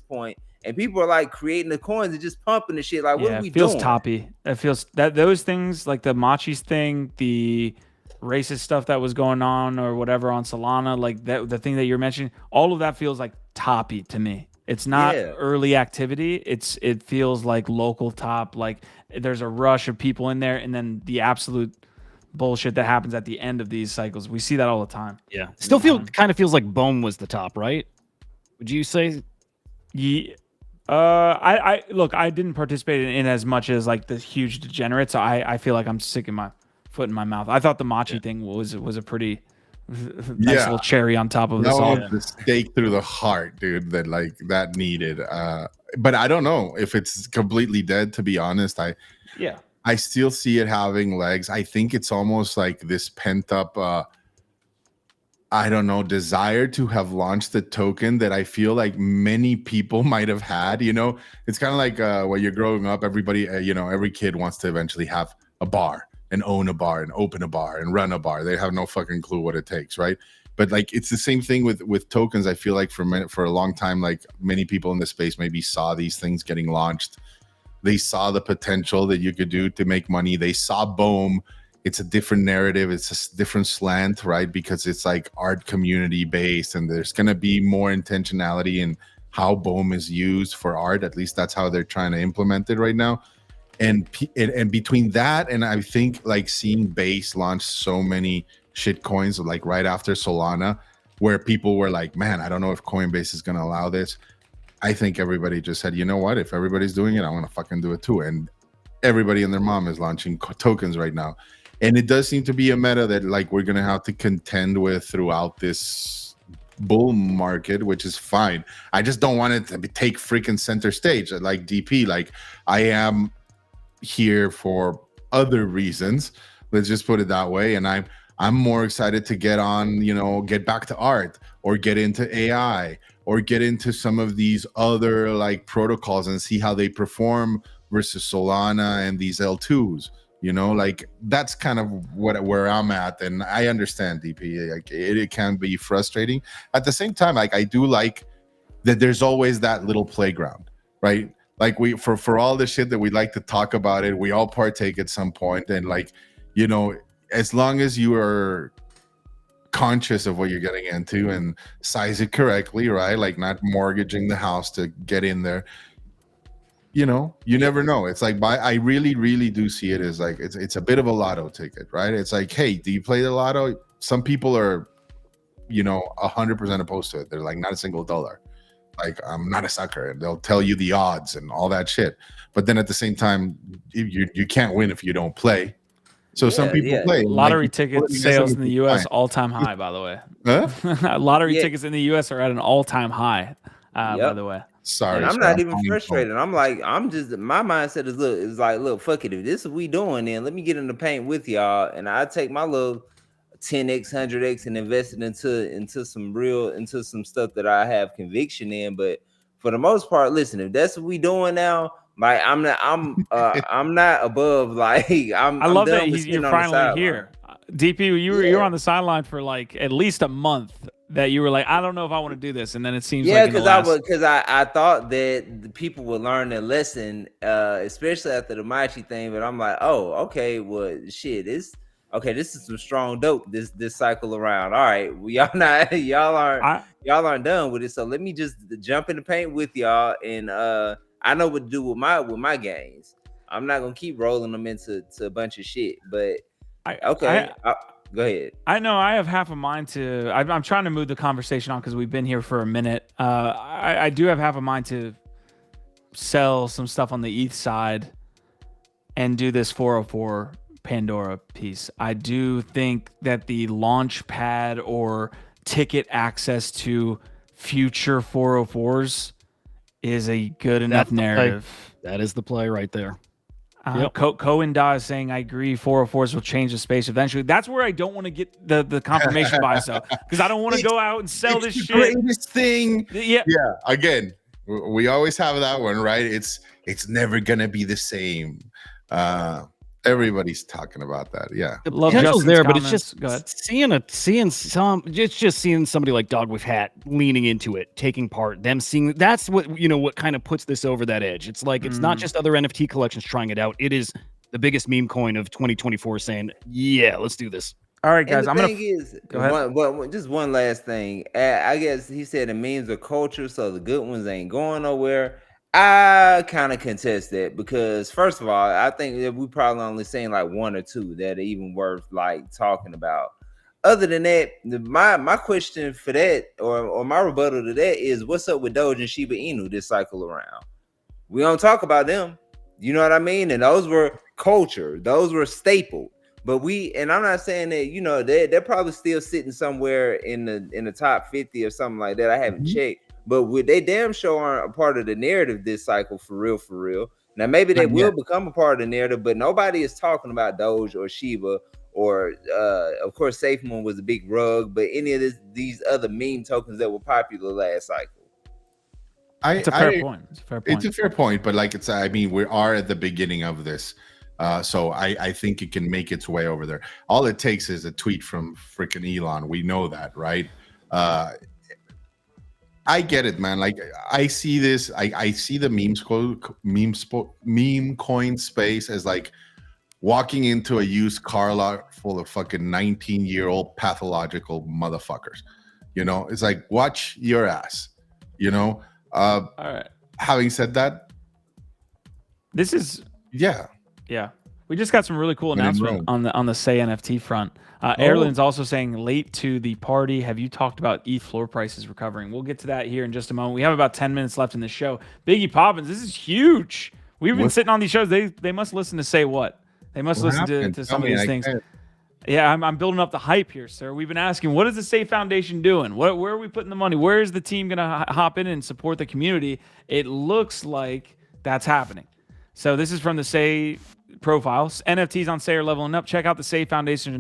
point. And people are like creating the coins and just pumping the shit. Like, what are we doing? It feels toppy. It feels that those things like the Machi's thing, the racist stuff that was going on or whatever on Solana, like that, the thing that you're mentioning, all of that feels like toppy to me. It's not early activity. It feels like local top. Like there's a rush of people in there, and then the absolute bullshit that happens at the end of these cycles. We see that all the time. Yeah, still kind of feels like Bohm was the top, right? Would you say? Yeah. I look, I didn't participate in as much as like the huge degenerates. So I feel like I'm sticking my foot in my mouth. I thought the Machi thing was a pretty nice little cherry on top of this all. The stake through the heart, dude, that needed. But I don't know if it's completely dead, to be honest. I still see it having legs. I think it's almost like this pent up desire to have launched a token that I feel like many people might have had. It's kind of like when you're growing up, everybody, every kid wants to eventually have a bar and own a bar and open a bar and run a bar. They have no fucking clue what it takes, right? But like, it's the same thing with tokens. I feel like for a long time, like many people in this space maybe saw these things getting launched. They saw the potential that you could do to make money. They saw Bohm. It's a different narrative. It's a different slant, right? Because it's like art community based, and there's going to be more intentionality in how Bohm is used for art. At least that's how they're trying to implement it right now. And between that, and I think like seeing Base launch so many shit coins like right after Solana, where people were like, man, I don't know if Coinbase is going to allow this. I think everybody just said, you know what? If everybody's doing it, I want to fucking do it too. And everybody and their mom is launching tokens right now. And it does seem to be a meta that like we're going to have to contend with throughout this bull market, which is fine. I just don't want it to take freaking center stage like DP. Like I am here for other reasons. Let's just put it that way. And I'm more excited to get on, get back to art or get into AI or get into some of these other like protocols and see how they perform versus Solana and these L2s. Like that's kind of where I'm at, and I understand DP. Like it can be frustrating. At the same time, like I do like that there's always that little playground, right? Like for all the shit that we like to talk about it, we all partake at some point, and like as long as you are conscious of what you're getting into and size it correctly, right? Like not mortgaging the house to get in there. You know, you never know. It's like I really, really do see it as like it's a bit of a lotto ticket, right? It's like, hey, do you play the lotto? Some people are, 100% opposed to it. They're like, not a single dollar. Like, I'm not a sucker. And they'll tell you the odds and all that shit. But then at the same time, you can't win if you don't play. So some people play. Lottery ticket sales in the U.S. all-time high, by the way. Huh? Lottery tickets in the U.S. are at an all-time high, by the way. Sorry, and I'm not even frustrated. I'm like, my mindset is like, look, fuck it. If this is what we doing, then let me get in the paint with y'all, and I take my little 10x, 100x, and invest it into some stuff that I have conviction in. But for the most part, listen, if that's what we doing now, like I'm not above. Like I love that you're finally here. DP, you were on the sideline for like at least a month. That you were like, I don't know if I want to do this, and then it seems because I thought that the people would learn their lesson, especially after the Machi thing. But I'm like, oh, okay, well, shit, this is some strong dope this cycle around. All right, well, y'all aren't done with it, so let me just jump in the paint with y'all, and I know what to do with my gains. I'm not gonna keep rolling them into a bunch of shit, but go ahead. I know I have half a mind to. I'm trying to move the conversation on because we've been here for a minute. I do have half a mind to sell some stuff on the ETH side and do this 404 Pandora piece. I do think that the launch pad or ticket access to future 404s is a good enough narrative. That is the play right there. Cohen Da is saying, I agree, 404s will change the space eventually. That's where I don't want to get the confirmation bias though, because I don't want to go out and sell this shit. Greatest thing. Yeah. Again, we always have that one, right? It's never gonna be the same. Everybody's talking about that. Yeah, the potential's there, but it's just seeing somebody like Dog with Hat leaning into it, taking part, them seeing that's what kind of puts this over that edge. It's like it's not just other NFT collections trying it out. It is the biggest meme coin of 2024 saying, "Yeah, let's do this." All right, guys. Go ahead. Just one last thing. I guess he said the memes are culture, so the good ones ain't going nowhere. I kind of contest that because, first of all, I think that we probably only seen like one or two that are even worth like talking about. Other than that, my question for that or my rebuttal to that is, what's up with Doge and Shiba Inu this cycle around? We don't talk about them. You know what I mean? And those were culture. Those were staple. But I'm not saying that, they're probably still sitting somewhere in the top 50 or something like that. I haven't checked. But they damn sure aren't a part of the narrative this cycle for real. Now maybe they will become a part of the narrative, but nobody is talking about Doge or Shiba or of course SafeMoon was a big rug, but any of these other meme tokens that were popular last cycle. It's a fair point. It's a fair point, but like we are at the beginning of this. So I think it can make its way over there. All it takes is a tweet from freaking Elon. We know that, right? I get it, man. Like I see this. I see the meme coin space as like walking into a used car lot full of fucking 19-year-old pathological motherfuckers. It's like, watch your ass. All right. Having said that, this is yeah. We just got some really cool announcement on the Say NFT front. Airlin's also saying, late to the party, have you talked about ETH floor prices recovering? We'll get to that here in just a moment. We have about 10 minutes left in the show. Biggie Poppins, this is huge. We've been sitting on these shows. They must listen to Say What. They must listen to some of these things. Yeah, I'm building up the hype here, sir. We've been asking, what is the Say Foundation doing? Where are we putting the money? Where is the team going to hop in and support the community? It looks like that's happening. So this is from the Say profiles. NFTs on Say are leveling up. Check out the Say Foundation's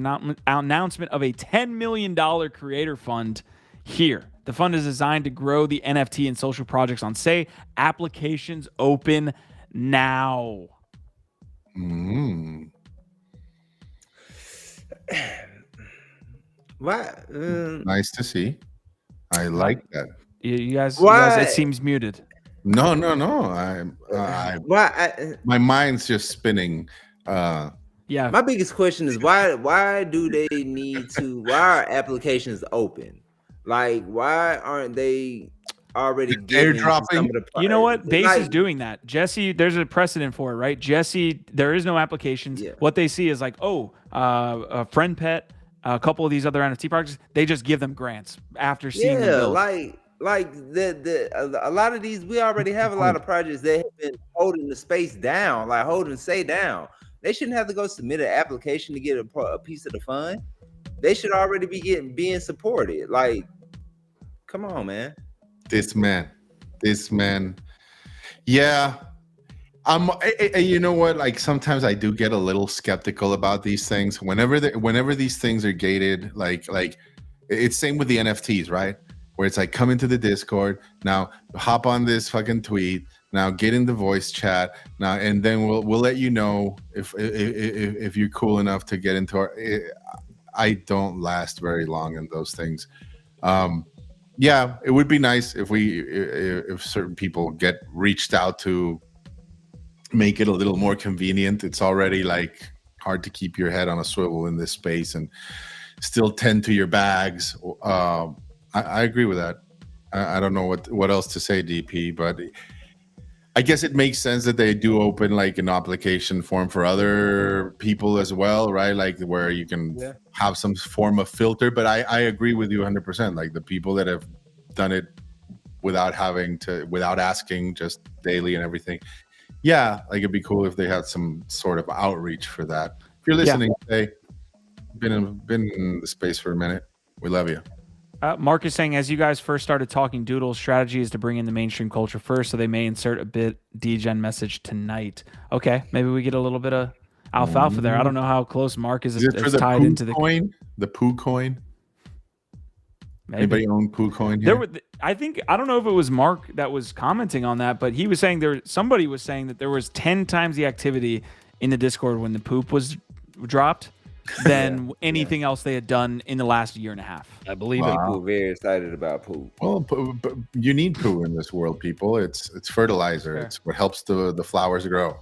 announcement of a $10 million creator fund here. The fund is designed to grow the NFT and social projects on Say. Applications open now. What? Nice to see. I like that. You guys, it seems muted. No. My mind's just spinning. Yeah. My biggest question is why do they need to? Why are applications open? Like, why aren't they already giving some of airdropping? the? You know what? Base like, is doing that. Jesse, there's a precedent for it, right? Jesse, there is no applications. Yeah. What they see is like, a friend pet, a couple of these other NFT projects, they just give them grants after seeing them build. like a lot of these, we already have a lot of projects that have been holding the space down, like holding say down. They shouldn't have to go submit an application to get a piece of the fund. They should already be being supported. Like, come on, man. This man. Yeah. You know what? Like sometimes I do get a little skeptical about these things. Whenever these things are gated, like it's same with the NFTs, right? Where it's like come into the Discord now, hop on this fucking tweet now, get in the voice chat now, and then we'll let you know if you're cool enough to get into our. I don't last very long in those things. Yeah, it would be nice if certain people get reached out to, make it a little more convenient. It's already like hard to keep your head on a swivel in this space and still tend to your bags. I agree with that. I don't know what else to say, DP, but I guess it makes sense that they do open like an application form for other people as well, right? Like where you can have some form of filter. But I agree with you 100%. Like the people that have done it without asking, just daily and everything. Yeah, like it'd be cool if they had some sort of outreach for that. If you're listening, hey, been in the space for a minute. We love you. Mark is saying, as you guys first started talking Doodles, strategy is to bring in the mainstream culture first, so they may insert a bit degen message tonight. Okay, maybe we get a little bit of alfalfa there. I don't know how close Mark is tied into the coin. The poo coin. Maybe. Anybody own poo coin here? I don't know if it was Mark that was commenting on that, but he was saying somebody was saying that there was 10 times the activity in the Discord when the poop was dropped than anything else they had done in the last year and a half. I believe people are very excited about poo. Well, you need poo in this world, people. It's fertilizer. Fair. It's what helps the flowers grow.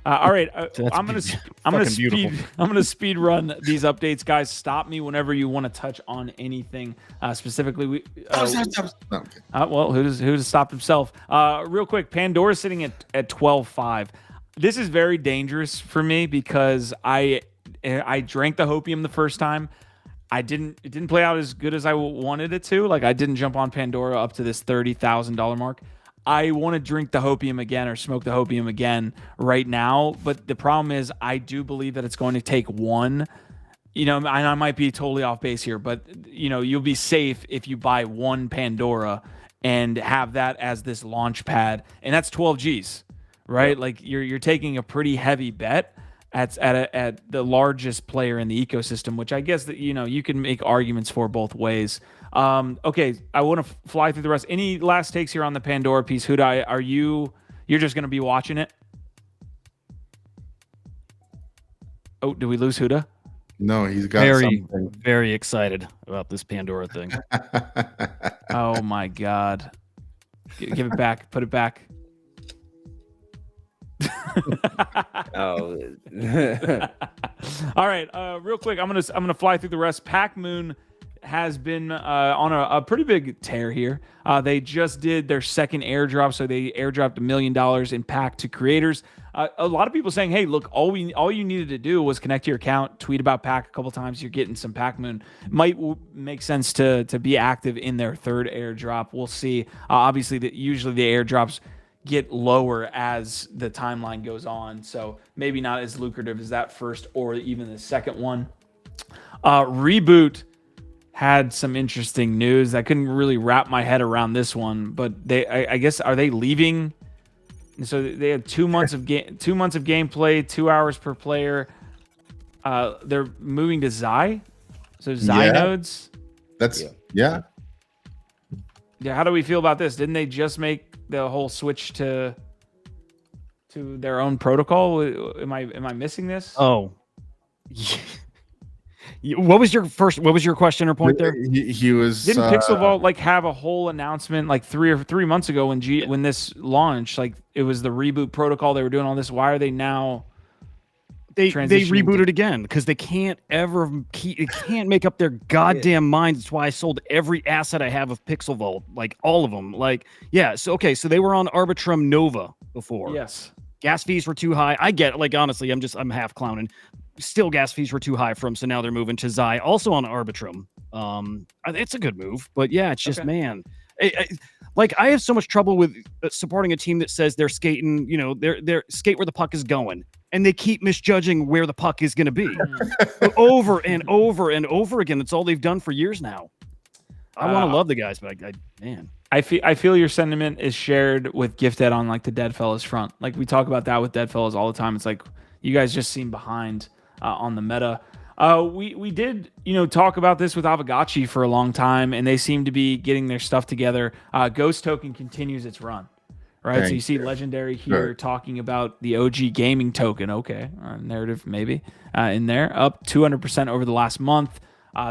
All right, I'm gonna speed run these updates, guys. Stop me whenever you want to touch on anything specifically. Well, who does stop himself? Real quick, Pandora's sitting at 12.5. This is very dangerous for me because I drank the hopium the first time. It didn't play out as good as I wanted it to. Like I didn't jump on Pandora up to this $30,000 mark. I want to drink the hopium again or smoke the hopium again right now. But the problem is I do believe that it's going to take one, and I might be totally off base here, but you'll be safe if you buy one Pandora and have that as this launch pad. And that's 12 G's, right? Yep. Like you're taking a pretty heavy bet at the largest player in the ecosystem, which I guess that, you can make arguments for both ways. Okay, I want to fly through the rest. Any last takes here on the Pandora piece? Huda, you're just going to be watching it? Oh, did we lose Huda? No, he's got something. Very excited about this Pandora thing. Oh my God. Give it back. Put it back. Oh. All right, real quick, I'm gonna fly through the rest. Pac Moon has been on a pretty big tear here. They just did their second airdrop, so they airdropped $1 million in Pac to creators. A lot of people saying, "Hey, look, all you needed to do was connect to your account, tweet about Pac a couple times. You're getting some Pac Moon. Might make sense to be active in their third airdrop. We'll see. Obviously, usually the airdrops get lower as the timeline goes on, so maybe not as lucrative as that first or even the second one. Reboot had some interesting news. I couldn't really wrap my head around this one, but I guess, are they leaving? So they had 2 months of 2 months of gameplay, 2 hours per player. They're moving to Xi, so Xi nodes. That's yeah. How do we feel about this? Didn't they just make the whole switch to their own protocol? Am I missing this? Oh, what was your question or point there? He was. Didn't Pixel Vault have a whole announcement like 3 months ago when this launched? Like it was the reboot protocol. They were doing all this. Why are they now they rebooted again because they can't ever can't make up their goddamn minds. That's why I sold every asset I have of Pixel Vault, like all of them. Like, yeah, so okay, so they were on Arbitrum Nova before. Yes. Gas fees were too high. I get it. Like, honestly, I'm half clowning. Still, gas fees were too high for them, so now they're moving to Zai, also on Arbitrum. It's a good move, but yeah, it's just man. I have so much trouble with supporting a team that says they're skating, they're skate where the puck is going, and they keep misjudging where the puck is going to be over and over and over again. That's all they've done for years now. I want to love the guys, but I feel your sentiment is shared with Gifted on like the Dead Fellas front. Like we talk about that with Dead Fellas all the time. It's like you guys just seem behind on the meta. We did, talk about this with Avagachi for a long time, and they seem to be getting their stuff together. Ghost Token continues its run, right? So you see Legendary here talking about the OG gaming token. Okay, narrative maybe in there, up 200% over the last month.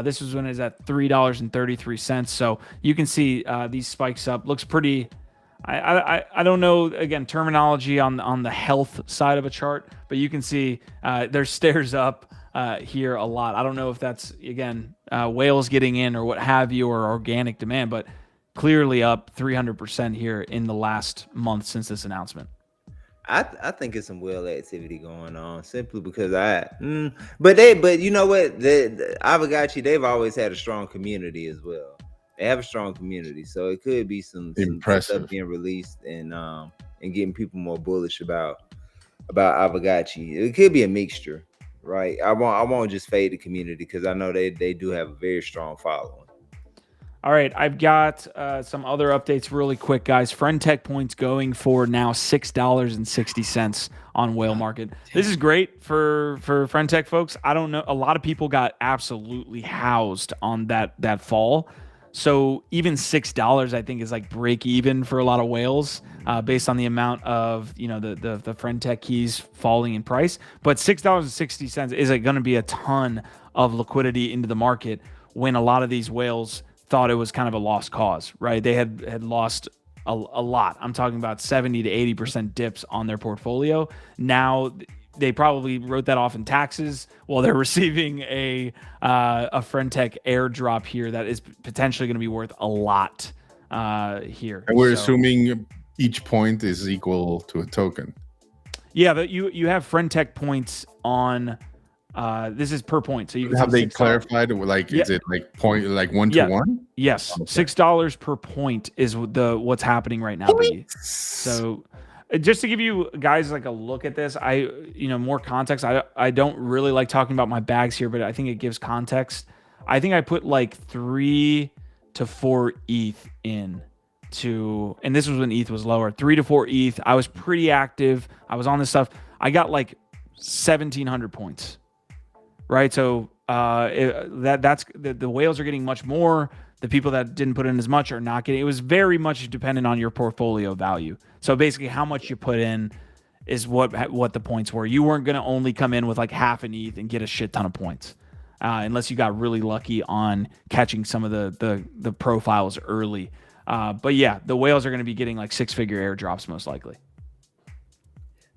This was when it was at $3.33. So you can see these spikes up. Looks pretty. I don't know, again, terminology on the health side of a chart, but you can see there's stairs up here a lot. I don't know if that's, again, whales getting in or what have you, or organic demand, but clearly up 300% here in the last month since this announcement. I think it's some whale activity going on simply because but you know what, the Avagachi, they've always had a strong community as well. They have a strong community, so it could be some stuff being released and getting people more bullish about Avagachi. It could be a mixture, right? I won't just fade the community because I know they do have a very strong following. All right, I've got some other updates really quick, guys. Friend Tech points going for now $6.60 on Whale Market. This is great for Friend Tech folks. I don't know. A lot of people got absolutely housed on that fall. So even $6, I think, is like break even for a lot of whales based on the amount of, the Friend Tech keys falling in price. But $6.60 is going to be a ton of liquidity into the market when a lot of these whales thought it was kind of a lost cause, right? They had lost a lot. I'm talking about 70 to 80% dips on their portfolio. Now they probably wrote that off in taxes while they're receiving a Friend Tech airdrop here that is potentially going to be worth a lot here. And we're assuming each point is equal to a token. Yeah, but you have Friend Tech points on. This is per point, so you can have they clarified is it like point like 1 to 1? Yes, okay. $6 per point is what's happening right now. So just to give you guys like a look at this, more context. I don't really like talking about my bags here, but I think it gives context. I think I put like 3 to 4 ETH in to, and this was when ETH was lower. 3 to 4 ETH. I was pretty active. I was on this stuff. I got like 1,700 points. Right, so that's the whales are getting much more. The people that didn't put in as much are not getting. It was very much dependent on your portfolio value. So basically, how much you put in is what the points were. You weren't going to only come in with like half an ETH and get a shit ton of points, unless you got really lucky on catching some of the profiles early. But yeah, the whales are going to be getting like 6-figure airdrops most likely.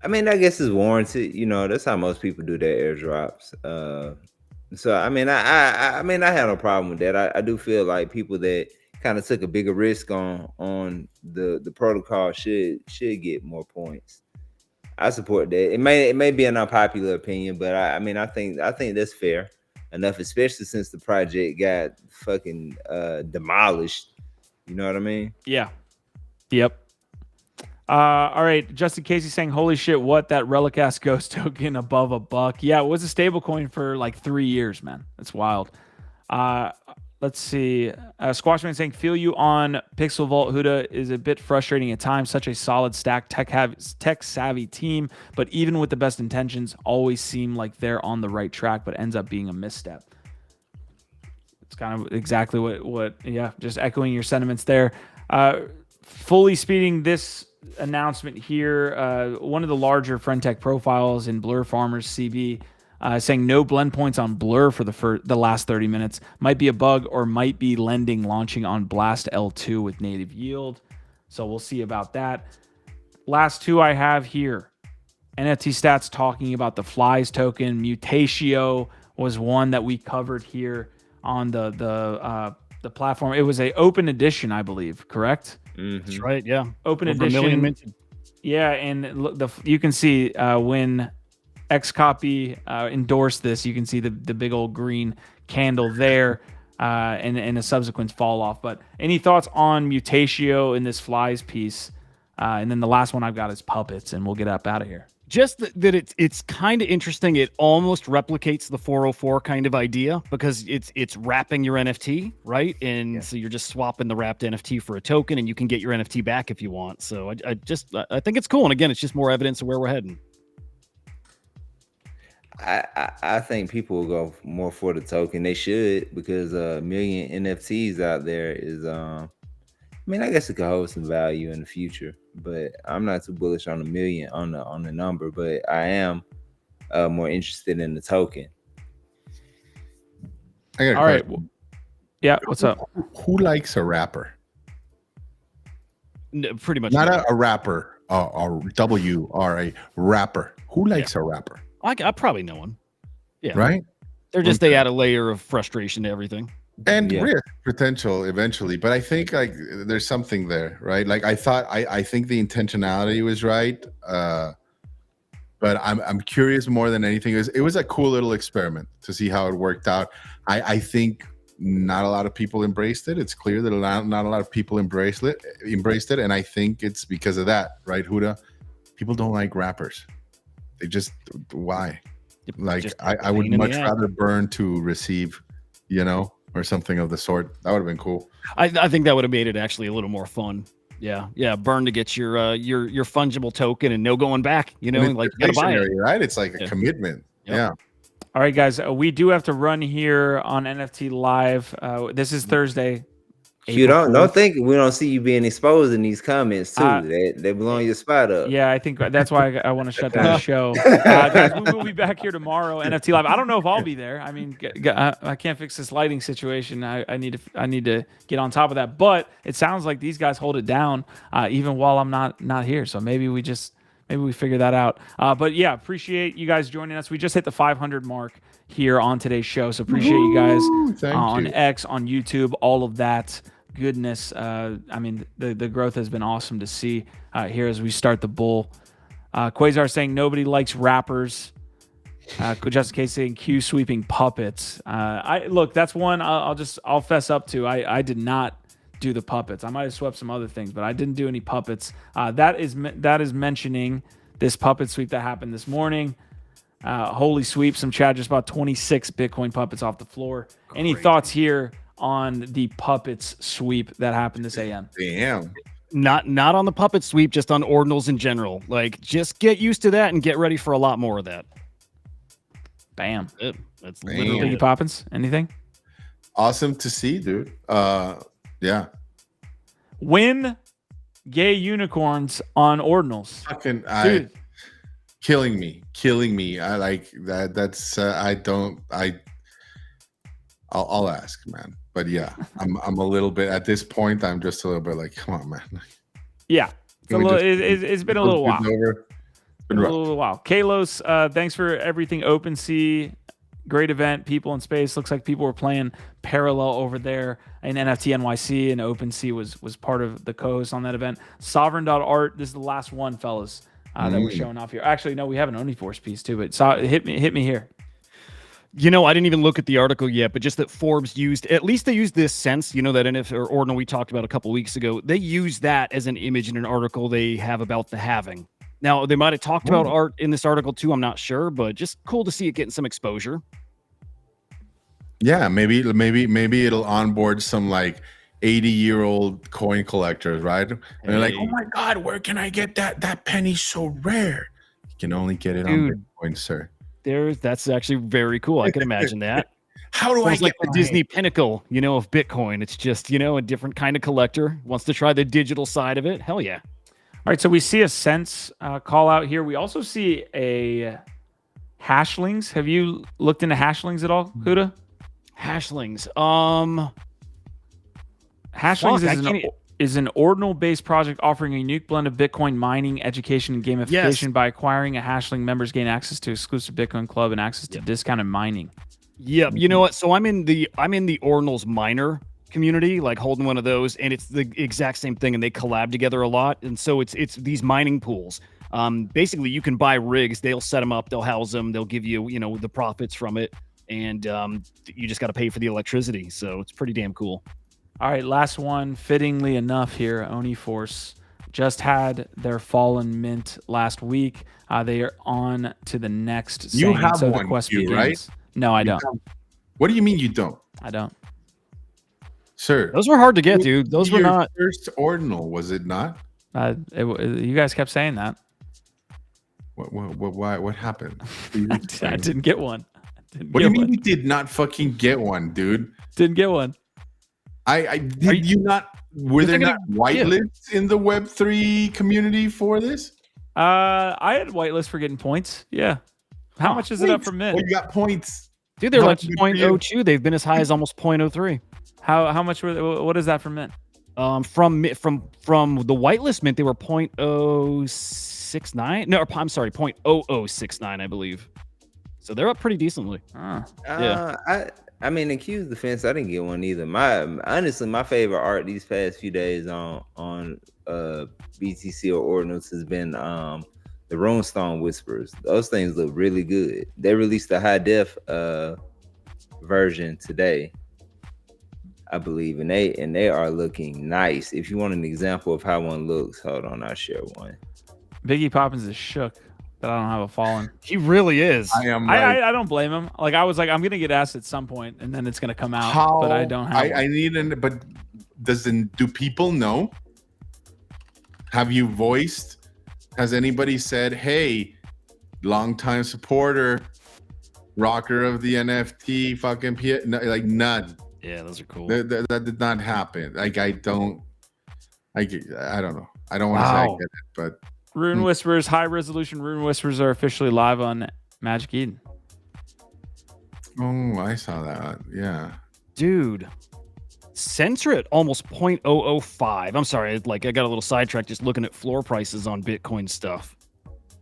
I mean, I guess it's warranted. That's how most people do their airdrops. So I mean, I had no problem with that. I do feel like people that kind of took a bigger risk on the protocol should get more points. I support that. It may be an unpopular opinion, but I think that's fair enough, especially since the project got fucking demolished. You know what I mean? Yeah. Yep. All right, Justin Casey saying, "Holy shit, what that relic ass ghost token above $1?" Yeah, it was a stable coin for like 3 years, man. That's wild. Let's see. Squashman saying, "Feel you on Pixel Vault. Huda is a bit frustrating at times. Such a solid stack, tech savvy team, but even with the best intentions, always seem like they're on the right track, but ends up being a misstep." It's kind of exactly what. Yeah, just echoing your sentiments there. Fully speeding this announcement here, one of the larger Friend Tech profiles in Blur Farmers CB saying no blend points on Blur for the last 30 minutes. Might be a bug or might be lending launching on Blast L2 with native yield. So we'll see about that. Last two I have here. NFT stats talking about the Flies token. Mutatio was one that we covered here on the platform. It was a open edition, I believe, correct? That's right. Yeah. Open Over edition. 1 million minted. Yeah, and you can see when Xcopy endorsed this, you can see the big old green candle there, and a subsequent fall off. But any thoughts on Mutatio in this Flies piece? And then the last one I've got is Puppets, and we'll get up out of here. Just that it's kind of interesting. It almost replicates the 404 kind of idea because it's wrapping your NFT, right? And so you're just swapping the wrapped NFT for a token, and you can get your NFT back if you want. So I think it's cool. And again, it's just more evidence of where we're heading. I think people will go more for the token. They should, because a million NFTs out there is I mean, I guess it could hold some value in the future, but I'm not too bullish on a million on the number, but I am more interested in the token. I got a All right. Yeah, what's up? Who likes a rapper? No, pretty much Not a rapper, or W-R-A, rapper. Who likes a rapper? I probably know one. Yeah. Right? They add a layer of frustration to everything. And risk potential eventually, but I think like there's something there, right? Like I think the intentionality was right, but I'm curious more than anything. It was a cool little experiment to see how it worked out. I think not a lot of people embraced it. It's clear that not a lot of people embraced it, and I think it's because of that, right, Huda? People don't like rappers. They just why? Like I would much rather burn to receive, or something of the sort. That would have been cool. I think that would have made it actually a little more fun. Yeah. Burn to get your fungible token and no going back. Like you gotta buy it, right? It's like a commitment. Yep. Yeah. All right, guys. We do have to run here on NFT Live. This is Thursday. You don't think we don't see you being exposed in these comments too. They blowing your spot up. Yeah, I think that's why I want to shut down the show. Guys, we will be back here tomorrow. NFT Live. I don't know if I'll be there. I mean, I can't fix this lighting situation. I need to get on top of that. But it sounds like these guys hold it down even while I'm not here. So maybe we figure that out. But yeah, appreciate you guys joining us. We just hit the 500 mark here on today's show. So appreciate you guys on X, on YouTube, all of that goodness. I mean, the growth has been awesome to see here as we start the bull. Quasar saying nobody likes rappers. Just in case saying Q sweeping puppets. Look, that's one I'll fess up to. I did not do the puppets. I might have swept some other things, but I didn't do any puppets. That is mentioning this puppet sweep that happened this morning. Holy sweep! Some chat, just about 26 Bitcoin puppets off the floor. Crazy. Any thoughts here on the puppets sweep that happened this AM? Damn. Not on the puppet sweep, just on ordinals in general. Like, just get used to that and get ready for a lot more of that. Bam. That's literally Biggie Poppins. Anything? Awesome to see, dude. Yeah. Win gay unicorns on ordinals. Fucking dude. Killing me. I like that. That's I'll ask, man. But yeah, I'm a little bit at this point. I'm just a little bit like, come on, man. Yeah, it's been a little while. It's been a little while. Kalos, thanks for everything. OpenSea, great event. People in space. Looks like people were playing parallel over there in NFT NYC, and OpenSea was part of the co-host on that event. Sovereign.art. This is the last one, fellas, that we're showing off here. Actually, no, we have an Uniforce piece too, but hit me here. I didn't even look at the article yet, but just that Forbes used this sense, that NFT or Ordinal we talked about a couple weeks ago. They use that as an image in an article they have about the halving. Now, they might have talked about art in this article too, I'm not sure, but just cool to see it getting some exposure. Yeah, maybe it'll onboard some like 80-year-old coin collectors, right? And they're like, oh my God, where can I get that? That penny's so rare. You can only get it on Bitcoin, sir. That's actually very cool. I can imagine that. How do I get like the Disney pinnacle, of Bitcoin? It's just, a different kind of collector wants to try the digital side of it. Hell yeah. All right, so we see a sense call out here. We also see a hashlings. Have you looked into hashlings at all, Huda? Hashlings. Hashlings is an ordinal-based project offering a unique blend of Bitcoin mining, education, and gamification. By acquiring a Hashling, members gain access to exclusive Bitcoin Club and access to discounted mining. Yep. You know what? So I'm in the Ordinals miner community, like holding one of those, and it's the exact same thing, and they collab together a lot. And so it's these mining pools. Basically, you can buy rigs. They'll set them up. They'll house them. They'll give you, the profits from it, and you just got to pay for the electricity. So it's pretty damn cool. All right, last one. Fittingly enough here, Oni Force just had their Fallen mint last week. They are on to the next. You have so one, the quest you, begins. right? No, I don't. What do you mean you don't? I don't. Sir, those were hard to get, dude. Those were not first ordinal, was it not? You guys kept saying that. What happened? I didn't get one. What do you mean you did not fucking get one, dude? Didn't get one. Did you not? Were there not whitelists in the Web3 community for this? I had whitelist for getting points. Yeah. How much is it up for mint? Well, you got points, dude. They're like 0.02. They've been as high as almost 0.03. How much were they, what is that for mint? From the whitelist mint, they were 0.069. No, I'm sorry, 0.0069, I believe. So they're up pretty decently. I mean, in Q's defense, I didn't get one either. Honestly, my favorite art these past few days on BTC or Ordinals has been the Runestone Whispers. Those things look really good. They released the high def version today, I believe, and they are looking nice. If you want an example of how one looks, hold on, I'll share one. Biggie Poppins is shook that I don't have a Fallen. He really is. I am. I don't blame him. Like I was like, I'm gonna get asked at some point, and then it's gonna come out. But I don't have. I need an. But do people know? Have you voiced? Has anybody said, "Hey, longtime supporter, rocker of the NFT, fucking no, like none." Yeah, those are cool. That did not happen. Like I don't know. I don't want to say I get it, but. Rune Whispers, high resolution Rune Whispers are officially live on Magic Eden. Oh, I saw that. Yeah. Dude. Censor at almost 0.005. I'm sorry, I got a little sidetracked just looking at floor prices on Bitcoin stuff.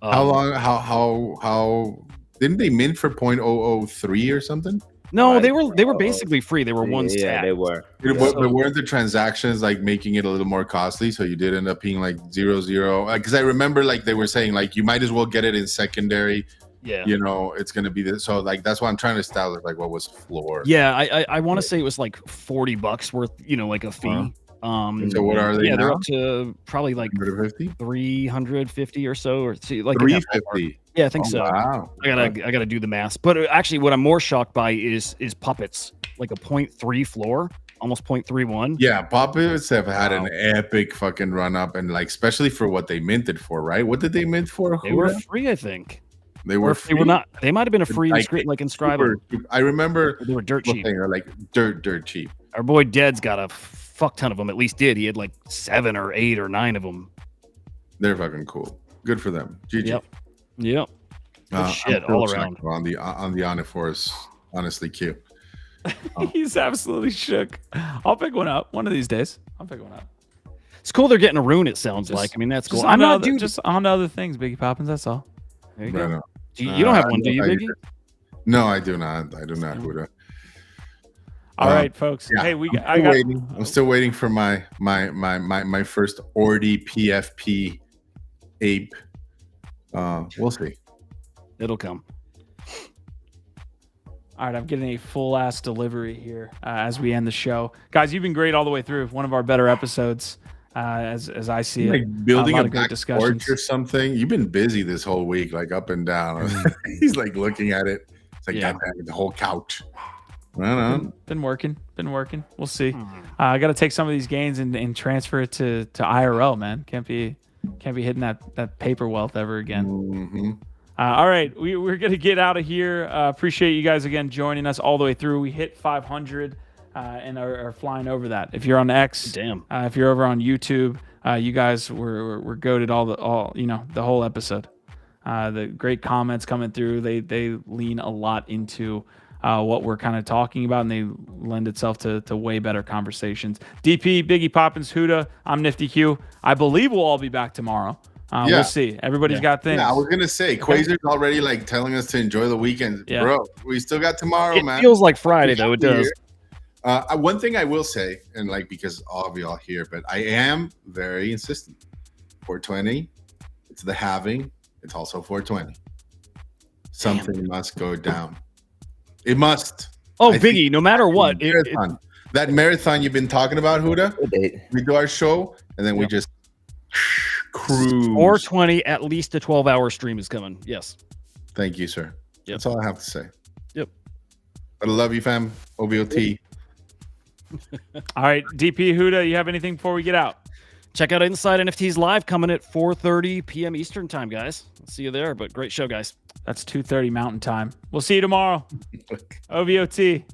How long how didn't they mint for 0.003 or something? No, they were basically free. They were one stat. Yeah, they were. But weren't the transactions like making it a little more costly? So you did end up being like 0.0. Because I remember like they were saying like you might as well get it in secondary. Yeah. It's gonna be this. So like that's why I'm trying to establish like what was floor. Yeah, I want to say it was like $40 worth, like a fee. So what are they? Yeah, now? they're up to probably like 350 or so, or like 350. Yeah, I think so. Wow. I gotta do the math. But actually, what I'm more shocked by is puppets, like a 0.3 floor, almost 0.31. Yeah, puppets have had an epic fucking run up, and like especially for what they minted for, right? What did they mint for? They were free, I think. They were free. They were not. They might have been a free inscribe. I remember they were dirt cheap. They're like dirt cheap. Our boy Dead's got a fuck ton of them. At least did. He had like 7 or 8 or 9 of them. They're fucking cool. Good for them. GG. Yep. Shit all around. On the Oniforce, honestly, cute. He's absolutely shook. I'll pick one up one of these days. I'll pick one up. It's cool they're getting a rune. It sounds like. I mean, that's cool. I'm not just on to other things, Biggie Poppins. That's all. There you go. You don't have one, do you, Biggie? No, I do not. I do not, Huda. All right, folks. Yeah, Hey, I'm still waiting for my first Ordi PFP ape. We'll see. It'll come. All right, I'm getting a full ass delivery here as we end the show, guys. You've been great all the way through. One of our better episodes, as I see like it. Building a back porch or something. You've been busy this whole week, like up and down. He's like looking at it. It's like God damn it, the whole couch. I don't know. Been working. We'll see. I got to take some of these gains and transfer it to IRL, man. Can't be hitting that paper wealth ever again. Mm-hmm. All right, we're gonna get out of here. Appreciate you guys again joining us all the way through. We hit 500 and are flying over that. If you're on X, if you're over on YouTube, you guys were goated the whole episode. The great comments coming through. They lean a lot into what we're kind of talking about, and they lend itself to way better conversations. DP, Biggie Poppins, Huda, I'm Nifty Q. I believe we'll all be back tomorrow. We'll see. Everybody's got things. Yeah, I was gonna say Quasar's already like telling us to enjoy the weekend, bro. We still got tomorrow, man. It feels like Friday though. It does. One thing I will say, and like because all of y'all here, but I am very insistent. 420, it's the halving. It's also 420. Something must go down. It must. Oh, Biggie, no matter what. That marathon you've been talking about, Huda, we do our show, and then we just cruise. 420, at least a 12-hour stream is coming. Yes. Thank you, sir. Yep. That's all I have to say. Yep. But I love you, fam. OVOT. All right, DP, Huda, you have anything before we get out? Check out Inside NFTs Live coming at 4:30 p.m. Eastern time, guys. I'll see you there, but great show, guys. That's 2:30 Mountain Time. We'll see you tomorrow. OVOT.